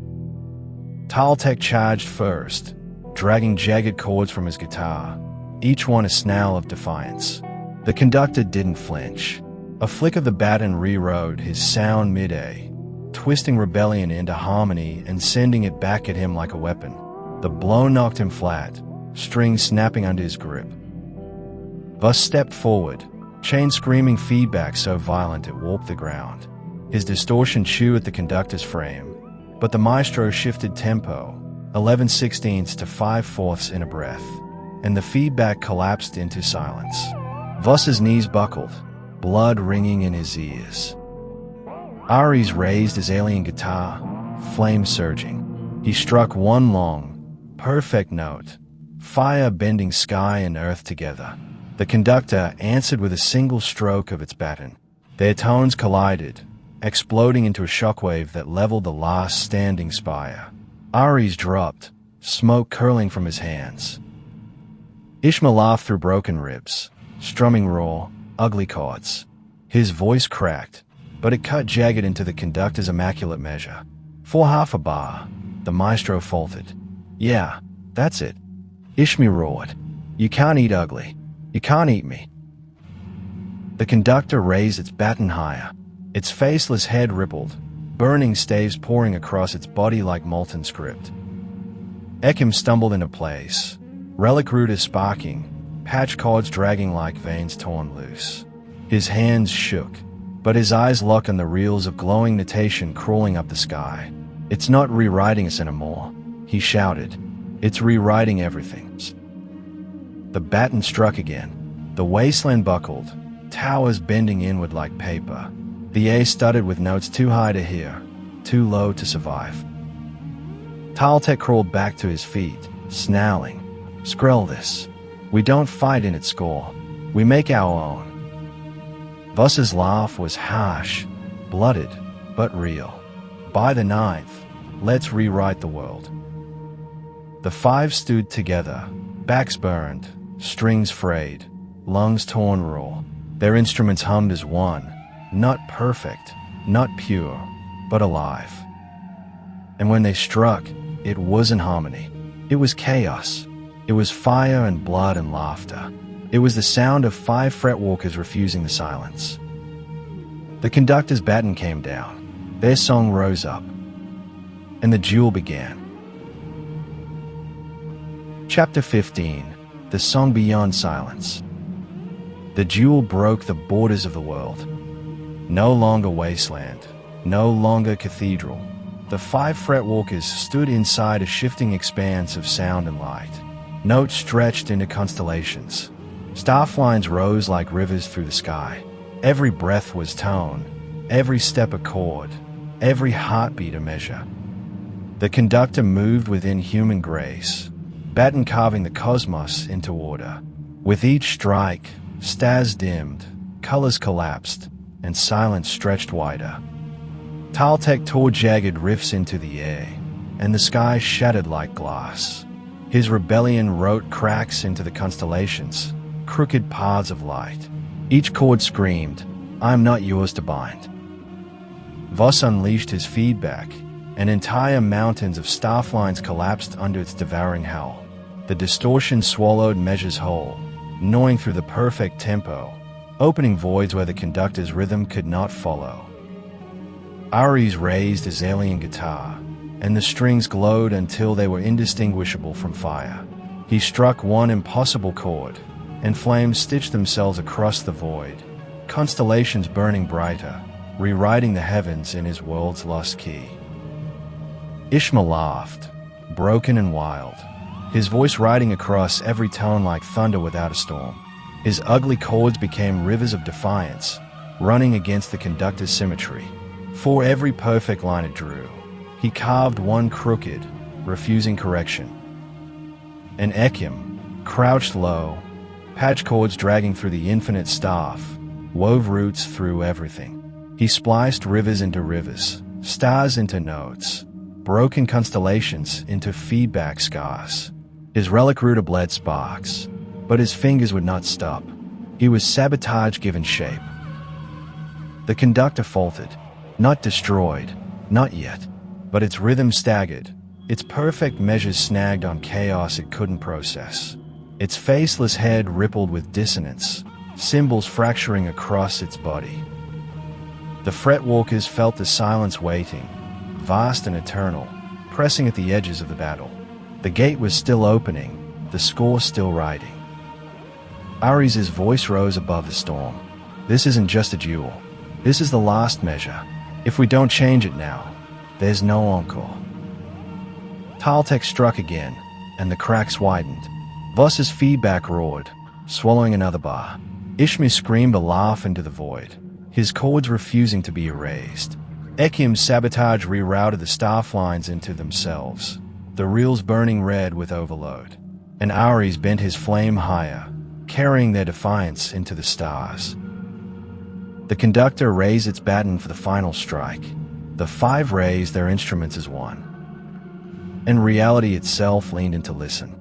Taltek charged first, dragging jagged chords from his guitar, each one a snarl of defiance. The conductor didn't flinch. A flick of the baton rewrote his sound mid-air, twisting rebellion into harmony and sending it back at him like a weapon. The blow knocked him flat, strings snapping under his grip. Voss stepped forward, chain screaming feedback so violent it warped the ground. His distortion chewed at the conductor's frame, but the maestro shifted tempo, 11/16 to 5/4 in a breath, and the feedback collapsed into silence. Voss's knees buckled, blood ringing in his ears. Ares raised his alien guitar, flame surging. He struck one long, perfect note, fire bending sky and earth together. The conductor answered with a single stroke of its baton. Their tones collided, exploding into a shockwave that leveled the last standing spire. Ares dropped, smoke curling from his hands. Ishma laughed through broken ribs, strumming raw, ugly chords. His voice cracked, but it cut jagged into the conductor's immaculate measure. For half a bar, the maestro faltered. Yeah, that's it. Ishmi roared. You can't eat ugly. You can't eat me. The conductor raised its baton higher. Its faceless head rippled, burning staves pouring across its body like molten script. Ekim stumbled into place, relic rooters sparking, patch cords dragging like veins torn loose. His hands shook, but his eyes locked on the reels of glowing notation crawling up the sky. It's not rewriting us anymore, he shouted. It's rewriting everything. The baton struck again. The wasteland buckled, towers bending inward like paper. The air studded with notes too high to hear, too low to survive. Taltek crawled back to his feet, snarling. Skrill this. We don't fight in its score. We make our own. Voss's laugh was harsh, blooded, but real. By the 9th, let's rewrite the world. The 5 stood together, backs burned, strings frayed, lungs torn raw. Their instruments hummed as one, not perfect, not pure, but alive. And when they struck, it wasn't harmony. It was chaos. It was fire and blood and laughter. It was the sound of 5 Fretwalkers refusing the silence. The conductor's baton came down. Their song rose up. And the duel began. Chapter 15. The Song Beyond Silence. The duel broke the borders of the world. No longer wasteland. No longer cathedral. The 5 Fretwalkers stood inside a shifting expanse of sound and light. Notes stretched into constellations. Starflines rose like rivers through the sky. Every breath was tone, every step a chord, every heartbeat a measure. The conductor moved within human grace, baton carving the cosmos into order. With each strike, stars dimmed, colors collapsed, and silence stretched wider. Taltek tore jagged rifts into the air, and the sky shattered like glass. His rebellion wrote cracks into the constellations, crooked paths of light. Each chord screamed, "I am not yours to bind." Voss unleashed his feedback, and entire mountains of starflines collapsed under its devouring howl. The distortion swallowed measures whole, gnawing through the perfect tempo, opening voids where the conductor's rhythm could not follow. Ares raised his alien guitar, and the strings glowed until they were indistinguishable from fire. He struck one impossible chord, and flames stitched themselves across the void, constellations burning brighter, rewriting the heavens in his world's lost key. Ishmael laughed, broken and wild, his voice riding across every tone like thunder without a storm. His ugly chords became rivers of defiance, running against the conductor's symmetry. For every perfect line it drew, he carved one crooked, refusing correction. And Ekim, crouched low, patch chords dragging through the infinite staff, wove roots through everything. He spliced rivers into rivers, stars into notes, broken constellations into feedback scars. His relic ruder bled sparks, but his fingers would not stop. He was sabotage given shape. The conductor faltered, not destroyed, not yet, but its rhythm staggered, its perfect measures snagged on chaos it couldn't process. Its faceless head rippled with dissonance, symbols fracturing across its body. The Fretwalkers felt the silence waiting, vast and eternal, pressing at the edges of the battle. The gate was still opening, the score still riding. Ares' voice rose above the storm. This isn't just a duel. This is the last measure. If we don't change it now, there's no encore. Taltek struck again, and the cracks widened. Voss's feedback roared, swallowing another bar. Ishmael screamed a laugh into the void, his chords refusing to be erased. Ekim's sabotage rerouted the starflines into themselves, the reels burning red with overload. And Ares bent his flame higher, carrying their defiance into the stars. The conductor raised its baton for the final strike. The 5 raised their instruments as one. And reality itself leaned in to listen.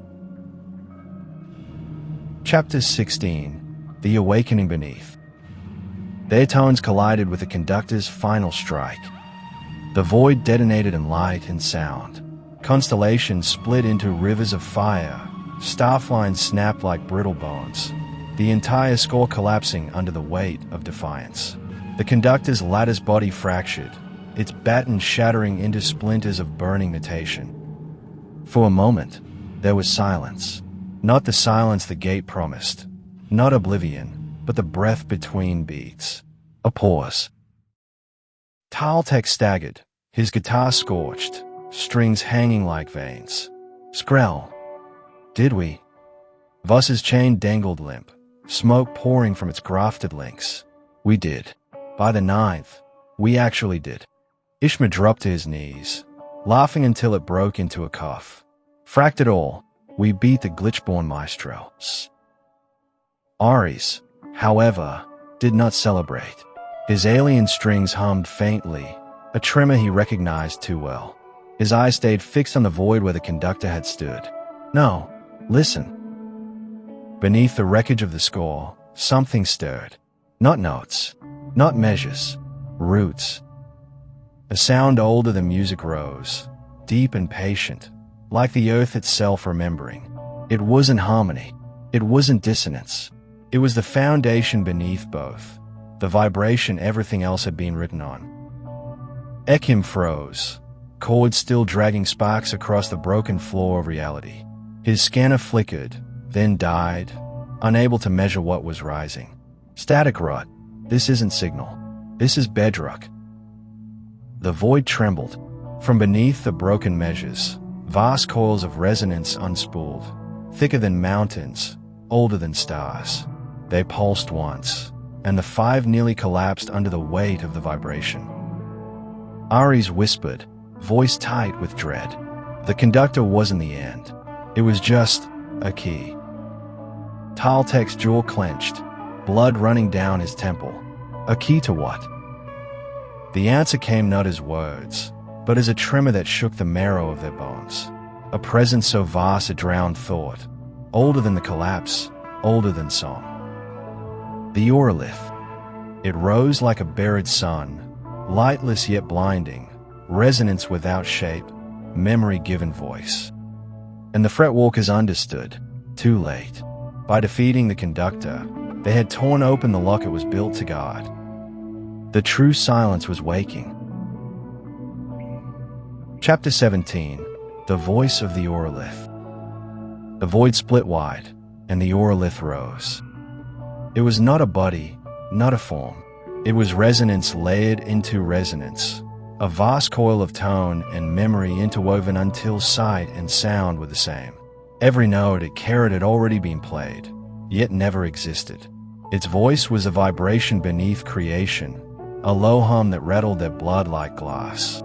Chapter 16. The Awakening Beneath. Their tones collided with the conductor's final strike. The void detonated in light and sound. Constellations split into rivers of fire. Starflines snapped like brittle bones, the entire score collapsing under the weight of defiance. The conductor's lattice body fractured, its baton shattering into splinters of burning notation. For a moment, there was silence. Not the silence the gate promised. Not oblivion, but the breath between beats. A pause. Taltek staggered, his guitar scorched, strings hanging like veins. Skrell. Did we? Voss's chain dangled limp, smoke pouring from its grafted links. We did. By the 9th, we actually did. Ishmael dropped to his knees, laughing until it broke into a cough. Fracked it all, we beat the glitch-born maestros. Ares, however, did not celebrate. His alien strings hummed faintly, a tremor he recognized too well. His eyes stayed fixed on the void where the conductor had stood. No, listen. Beneath the wreckage of the score, something stirred. Not notes, not measures, roots. A sound older than music rose, deep and patient, like the earth itself remembering. It wasn't harmony. It wasn't dissonance. It was the foundation beneath both, the vibration everything else had been written on. Ekim froze, chords still dragging sparks across the broken floor of reality. His scanner flickered, then died, unable to measure what was rising. Static rot. This isn't signal. This is bedrock. The void trembled. From beneath the broken measures, vast coils of resonance unspooled, thicker than mountains, older than stars. They pulsed once, and the five nearly collapsed under the weight of the vibration. Aries whispered, voice tight with dread. The conductor wasn't the end. It was just a key. Taltek's jaw clenched, blood running down his temple. A key to what? The answer came not as words, but as a tremor that shook the marrow of their bones. A presence so vast it drowned thought, older than the collapse, older than song. The Orolith. It rose like a buried sun, lightless yet blinding, resonance without shape, memory given voice. And the Fretwalkers understood, too late. By defeating the conductor, they had torn open the lock it was built to guard. The true silence was waking. Chapter 17. The Voice of the Orolith. The void split wide, and the Orolith rose. It was not a body, not a form. It was resonance layered into resonance, a vast coil of tone and memory interwoven until sight and sound were the same. Every note it carried had already been played, yet never existed. Its voice was a vibration beneath creation, a low hum that rattled their blood like glass.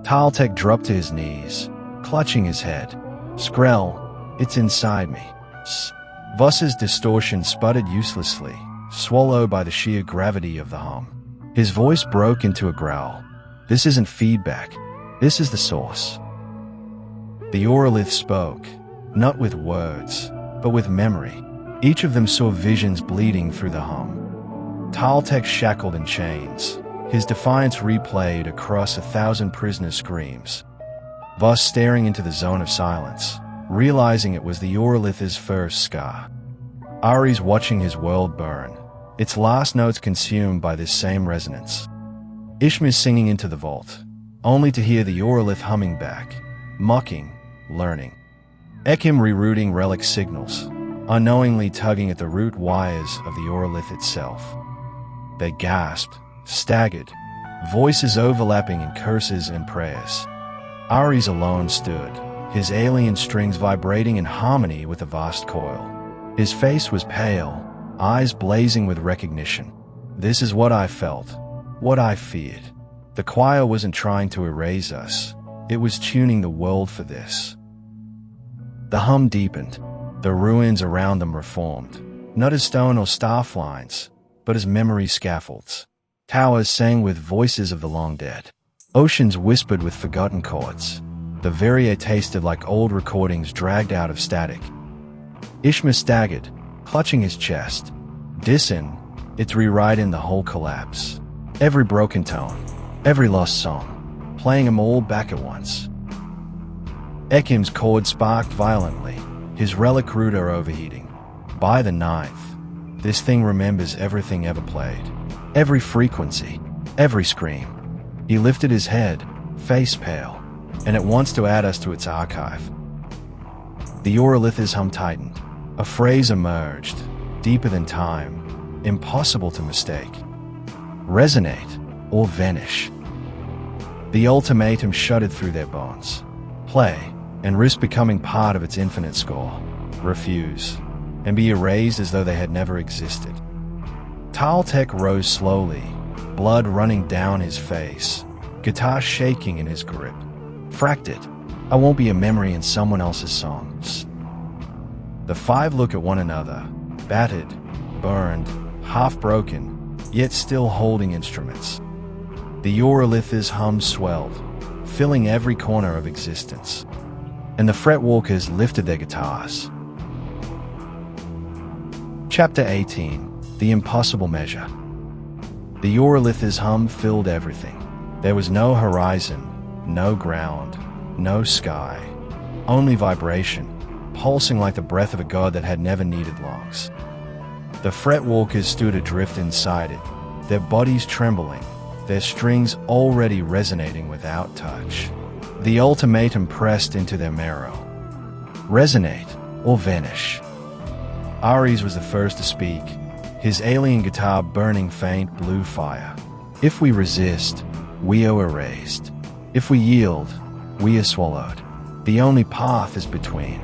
Taltek dropped to his knees, clutching his head. Skrell, it's inside me. Voss's distortion sputtered uselessly, swallowed by the sheer gravity of the hum. His voice broke into a growl. This isn't feedback. This is the source. The Orolith spoke, not with words, but with memory. Each of them saw visions bleeding through the hum. Taltek shackled in chains, his defiance replayed across 1,000 prisoners' screams. Voss staring into the zone of silence, realizing it was the Orolith's first scar. Aries watching his world burn, its last notes consumed by this same resonance. Ishmael singing into the vault, only to hear the Orolith humming back, mocking, learning. Ekim rerouting relic signals, unknowingly tugging at the root wires of the Orolith itself. They gasped, staggered, voices overlapping in curses and prayers. Aries alone stood, his alien strings vibrating in harmony with the vast coil. His face was pale, eyes blazing with recognition. This is what I felt, what I feared. The choir wasn't trying to erase us, it was tuning the world for this. The hum deepened. The ruins around them reformed, not as stone or staff lines, but as memory scaffolds. Towers sang with voices of the long dead. Oceans whispered with forgotten chords. The Verrier tasted like old recordings dragged out of static. Ishmael staggered, clutching his chest. Disin, it's rewriting the whole collapse. Every broken tone, every lost song, playing them all back at once. Ekim's cord sparked violently, his relic router overheating. By the 9th, this thing remembers everything ever played. Every frequency, every scream. He lifted his head, face pale, and it wants to add us to its archive. The Orolith's hum tightened. A phrase emerged, deeper than time, impossible to mistake. Resonate or vanish. The ultimatum shuddered through their bones. Play, and risk becoming part of its infinite score. Refuse, and be erased as though they had never existed. Taltek rose slowly, blood running down his face, guitar shaking in his grip. Fracked it. I won't be a memory in someone else's songs. The five look at one another, battered, burned, half-broken, yet still holding instruments. The Orolith's hum swelled, filling every corner of existence. And the Fretwalkers lifted their guitars. Chapter 18. The Impossible Measure. The Orolith's hum filled everything. There was no horizon, no ground, no sky, only vibration. pulsing like the breath of a god that had never needed lungs. The Fretwalkers stood adrift inside it, their bodies trembling, their strings already resonating without touch. The ultimatum pressed into their marrow. Resonate or vanish. Ares was the first to speak, his alien guitar burning faint blue fire. If we resist, we are erased. If we yield, we are swallowed. The only path is between.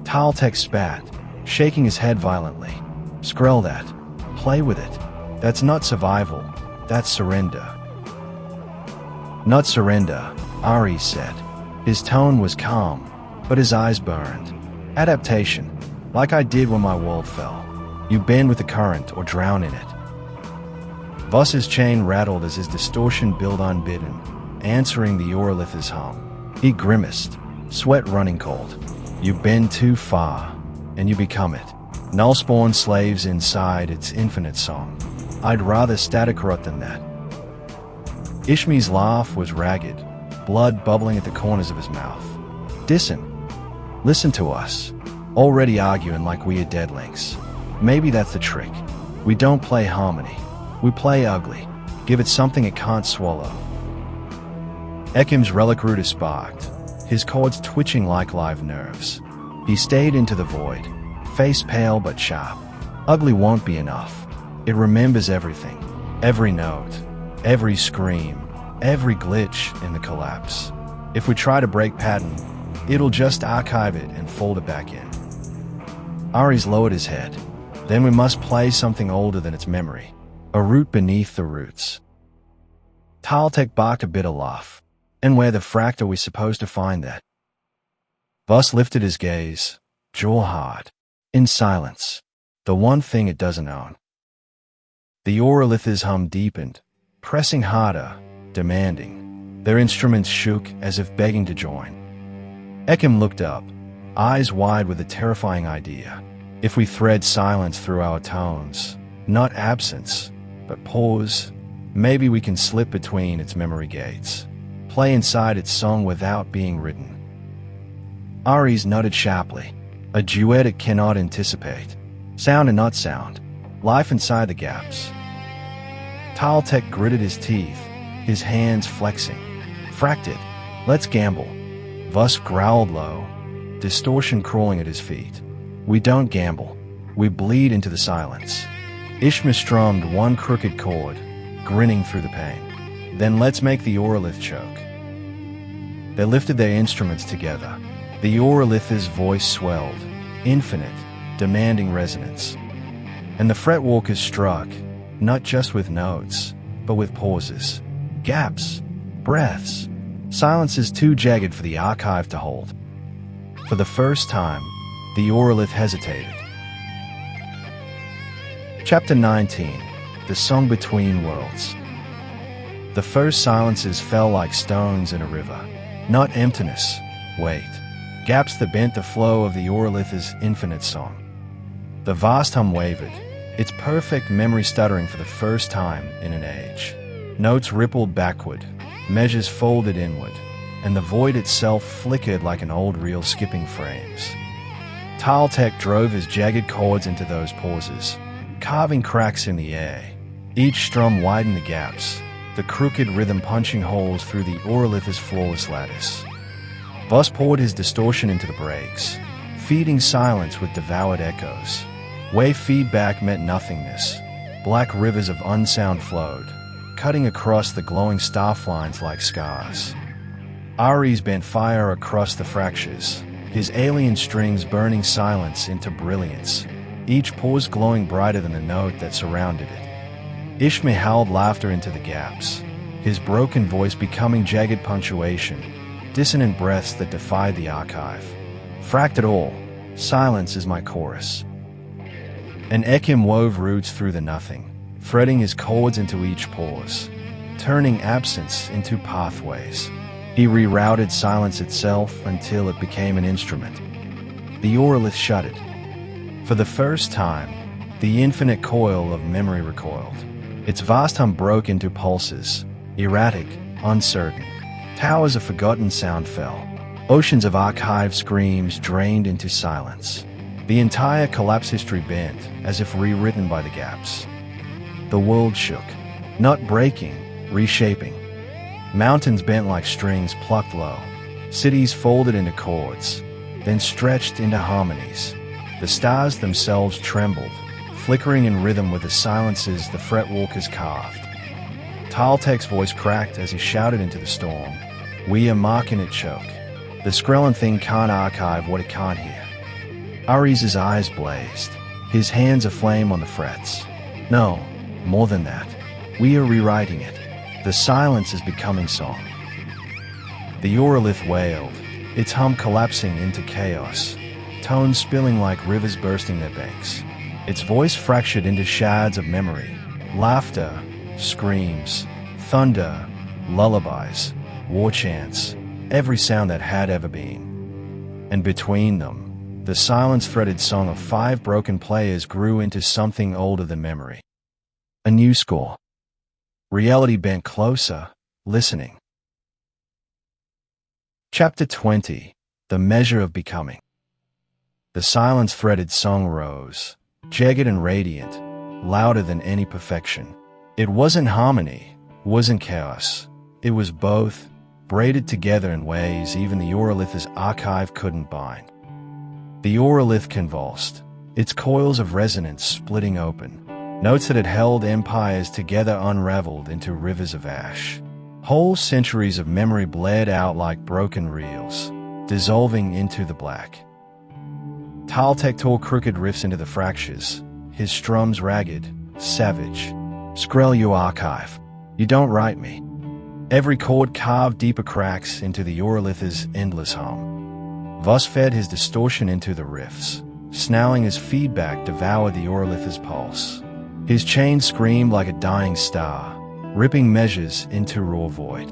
Taltek spat, shaking his head violently. Scroll that. Play with it. That's not survival. That's surrender. Not surrender, Ares said. His tone was calm, but his eyes burned. Adaptation, like I did when my world fell. You bend with the current or drown in it. Voss's chain rattled as his distortion built unbidden, answering the Aurolith's hum. He grimaced, sweat running cold. You bend too far, and you become it. Nullspawn slaves inside its infinite song. I'd rather static rot than that. Ishmi's laugh was ragged, blood bubbling at the corners of his mouth. Listen to us, already arguing like we are deadlings. Maybe that's the trick. We don't play harmony. We play ugly. Give it something it can't swallow. Ekim's relic rooter sparked, his cords twitching like live nerves. He stayed into the void, face pale but sharp. Ugly won't be enough. It remembers everything. Every note, every scream, every glitch in the collapse. If we try to break pattern, it'll just archive it and fold it back in. Ares lowered his head. Then we must play something older than its memory. A root beneath the roots. Taltek barked a bitter laugh. And where the fract are we supposed to find that? Voss lifted his gaze, jaw hard. In silence. The one thing it doesn't own. The Aurolith's hum deepened, pressing harder, demanding. Their instruments shook as if begging to join. Ekim looked up, eyes wide with a terrifying idea. If we thread silence through our tones, not absence, but pause, maybe we can slip between its memory gates, play inside its song without being written. Ares nodded sharply. A duet it cannot anticipate. Sound and not sound. Life inside the gaps. Taltek gritted his teeth, his hands flexing. Fracked it. Let's gamble. Voss growled low, distortion crawling at his feet. We don't gamble. We bleed into the silence. Ishma strummed one crooked chord, grinning through the pain. Then let's make the Aurolith choke. They lifted their instruments together. The Aurolith's voice swelled, infinite, demanding resonance. And the Fretwalkers struck, not just with notes, but with pauses, gaps, breaths, silences too jagged for the archive to hold. For the first time, the Aurolith hesitated. Chapter 19, The Song Between Worlds. The first silences fell like stones in a river. Not emptiness, wait. Gaps that bent the flow of the Aurolith's infinite song. The vast hum wavered, its perfect memory stuttering for the first time in an age. Notes rippled backward, measures folded inward, and the void itself flickered like an old reel skipping frames. Taltek drove his jagged chords into those pauses, carving cracks in the air. Each strum widened the gaps, the crooked rhythm punching holes through the Aurolith's flawless lattice. Voss poured his distortion into the breaks, feeding silence with devoured echoes. Wave feedback meant nothingness. Black rivers of unsound flowed, cutting across the glowing staff lines like scars. Ares bent fire across the fractures, his alien strings burning silence into brilliance, each pause glowing brighter than the note that surrounded it. Ishmael howled laughter into the gaps, his broken voice becoming jagged punctuation, dissonant breaths that defied the archive. Fracked it all, silence is my chorus. And Ekim wove roots through the nothing, threading his chords into each pause, turning absence into pathways. He rerouted silence itself until it became an instrument. The Aurolith shuddered. For the first time, the infinite coil of memory recoiled. Its vast hum broke into pulses, erratic, uncertain. Towers of forgotten sound fell. Oceans of archived screams drained into silence. The entire collapse history bent, as if rewritten by the gaps. The world shook, not breaking, reshaping. Mountains bent like strings plucked low. Cities folded into chords, then stretched into harmonies. The stars themselves trembled, flickering in rhythm with the silences the Fretwalkers carved. Taltek's voice cracked as he shouted into the storm. "We are marking it choke. The Skrelin thing can't archive what it can't hear." Ari's eyes blazed, his hands aflame on the frets. "No, more than that. We are rewriting it. The silence is becoming song." The Urolith wailed, its hum collapsing into chaos, tones spilling like rivers bursting their banks. Its voice fractured into shards of memory, laughter, screams, thunder, lullabies, war chants, every sound that had ever been. And between them, the silence-threaded song of 5 broken players grew into something older than memory. A new score. Reality bent closer, listening. Chapter 20. The Measure of Becoming. The silence-threaded song rose, jagged and radiant, louder than any perfection. It wasn't harmony, wasn't chaos. It was both, braided together in ways even the Urolith's archive couldn't bind. The Urolith convulsed, its coils of resonance splitting open. Notes that had held empires together unraveled into rivers of ash. Whole centuries of memory bled out like broken reels, dissolving into the black. Taltek tore crooked riffs into the fractures, his strums ragged, savage. "Skrell, you archive. You don't write me." Every chord carved deeper cracks into the Urolith's endless hum. Voss fed his distortion into the riffs, snarling as feedback devoured the Urolith's pulse. His chain screamed like a dying star, ripping measures into raw void.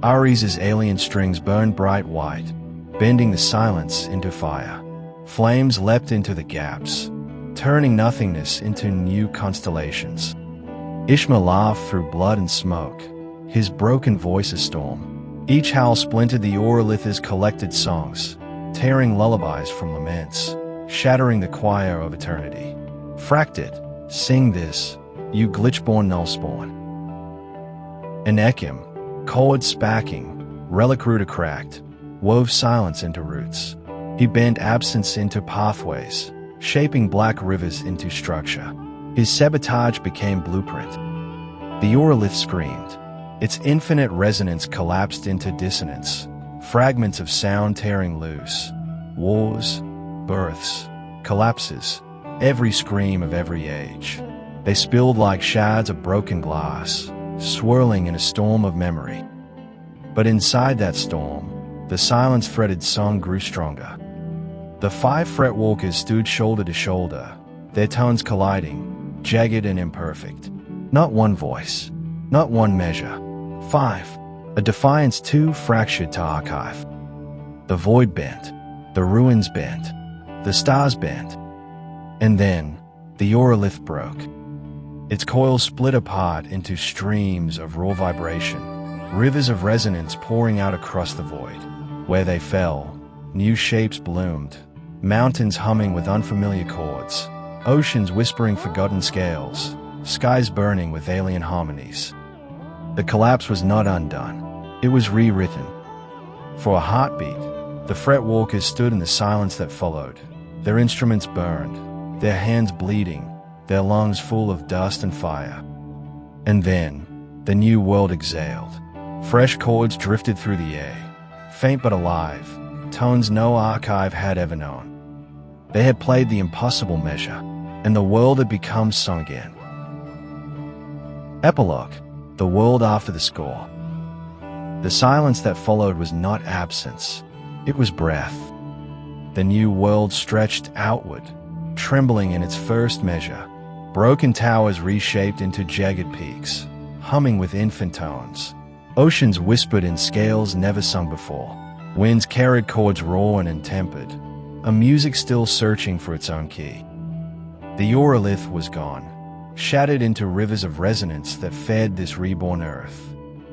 Ari's alien strings burned bright white, bending the silence into fire. Flames leapt into the gaps, turning nothingness into new constellations. Ishma laughed through blood and smoke, his broken voice a storm. Each howl splintered the Urolith's collected songs, tearing lullabies from laments, shattering the choir of eternity. "Fract it, sing this, you glitchborn nullspawn." An Ekim, chord spacking, relic rooter cracked, wove silence into roots. He bent absence into pathways, shaping black rivers into structure. His sabotage became blueprint. The Urolith screamed. Its infinite resonance collapsed into dissonance, fragments of sound tearing loose. Wars, births, collapses, every scream of every age. They spilled like shards of broken glass, swirling in a storm of memory. But inside that storm, the silence-threaded song grew stronger. The 5 Fretwalkers stood shoulder to shoulder, their tones colliding, jagged and imperfect. Not one voice, not one measure. 5. A defiance too fractured to archive. The void bent, the ruins bent, the stars bent. And then, the Urolith broke. Its coils split apart into streams of raw vibration, rivers of resonance pouring out across the void. Where they fell, new shapes bloomed, mountains humming with unfamiliar chords, oceans whispering forgotten scales, skies burning with alien harmonies. The collapse was not undone. It was rewritten. For a heartbeat, the Fretwalkers stood in the silence that followed, their instruments burned, their hands bleeding, their lungs full of dust and fire. And then, the new world exhaled. Fresh chords drifted through the air, faint but alive, tones no archive had ever known. They had played the impossible measure, and the world had become sung again. Epilogue: The world after the score. The silence that followed was not absence, it was breath. The new world stretched outward, trembling in its first measure. Broken towers reshaped into jagged peaks, humming with infant tones. Oceans whispered in scales never sung before. Winds carried chords raw and tempered, a music still searching for its own key. The Urolith was gone, shattered into rivers of resonance that fed this reborn earth.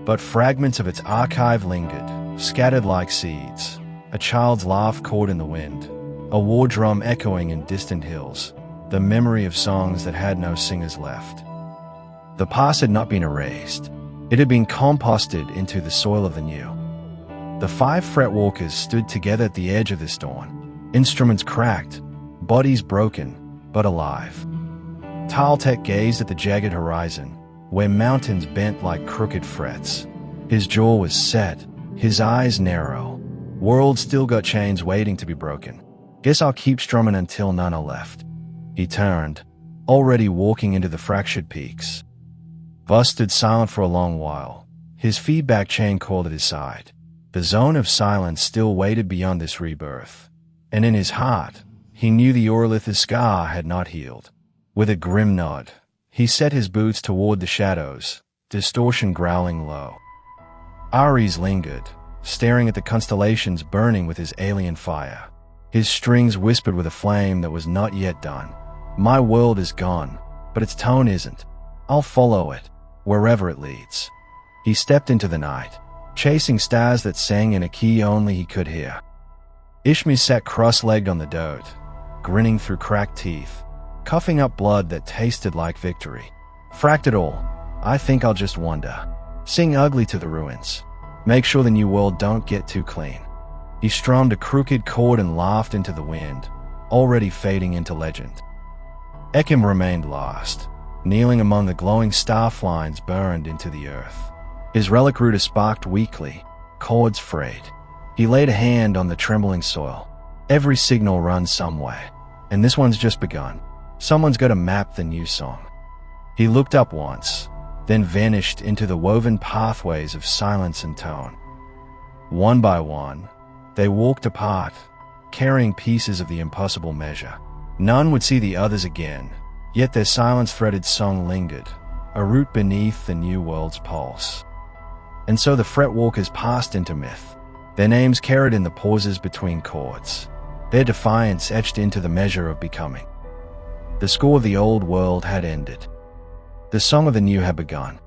But fragments of its archive lingered, scattered like seeds, a child's laugh caught in the wind, a war drum echoing in distant hills, the memory of songs that had no singers left. The past had not been erased. It had been composted into the soil of the new. The 5 Fretwalkers stood together at the edge of this dawn, instruments cracked, bodies broken, but alive. Taltek gazed at the jagged horizon, where mountains bent like crooked frets. His jaw was set, his eyes narrow. World still got chains waiting to be broken. Guess I'll keep strumming until none are left. He turned, already walking into the fractured peaks. Bus stood silent for a long while, his feedback chain coiled at his side. The zone of silence still waited beyond this rebirth. And in his heart, he knew the Orlith's scar had not healed. With a grim nod, he set his boots toward the shadows, distortion growling low. Ares lingered, staring at the constellations burning with his alien fire. His strings whispered with a flame that was not yet done. My world is gone, but its tone isn't. I'll follow it, wherever it leads. He stepped into the night, chasing stars that sang in a key only he could hear. Ishmi sat cross-legged on the dirt, grinning through cracked teeth, coughing up blood that tasted like victory. Fracked it all, I think I'll just wander. Sing ugly to the ruins. Make sure the new world don't get too clean. He strummed a crooked chord and laughed into the wind, already fading into legend. Ekim remained lost, kneeling among the glowing staff lines burned into the earth. His relic router sparked weakly, cords frayed. He laid a hand on the trembling soil. Every signal runs some way, and this one's just begun. Someone's got to map the new song. He looked up once, then vanished into the woven pathways of silence and tone. One by one, they walked apart, carrying pieces of the impossible measure. None would see the others again, yet their silence-threaded song lingered, a root beneath the new world's pulse. And so the Fretwalkers passed into myth, their names carried in the pauses between chords, their defiance etched into the measure of becoming. The score of the old world had ended. The song of the new had begun.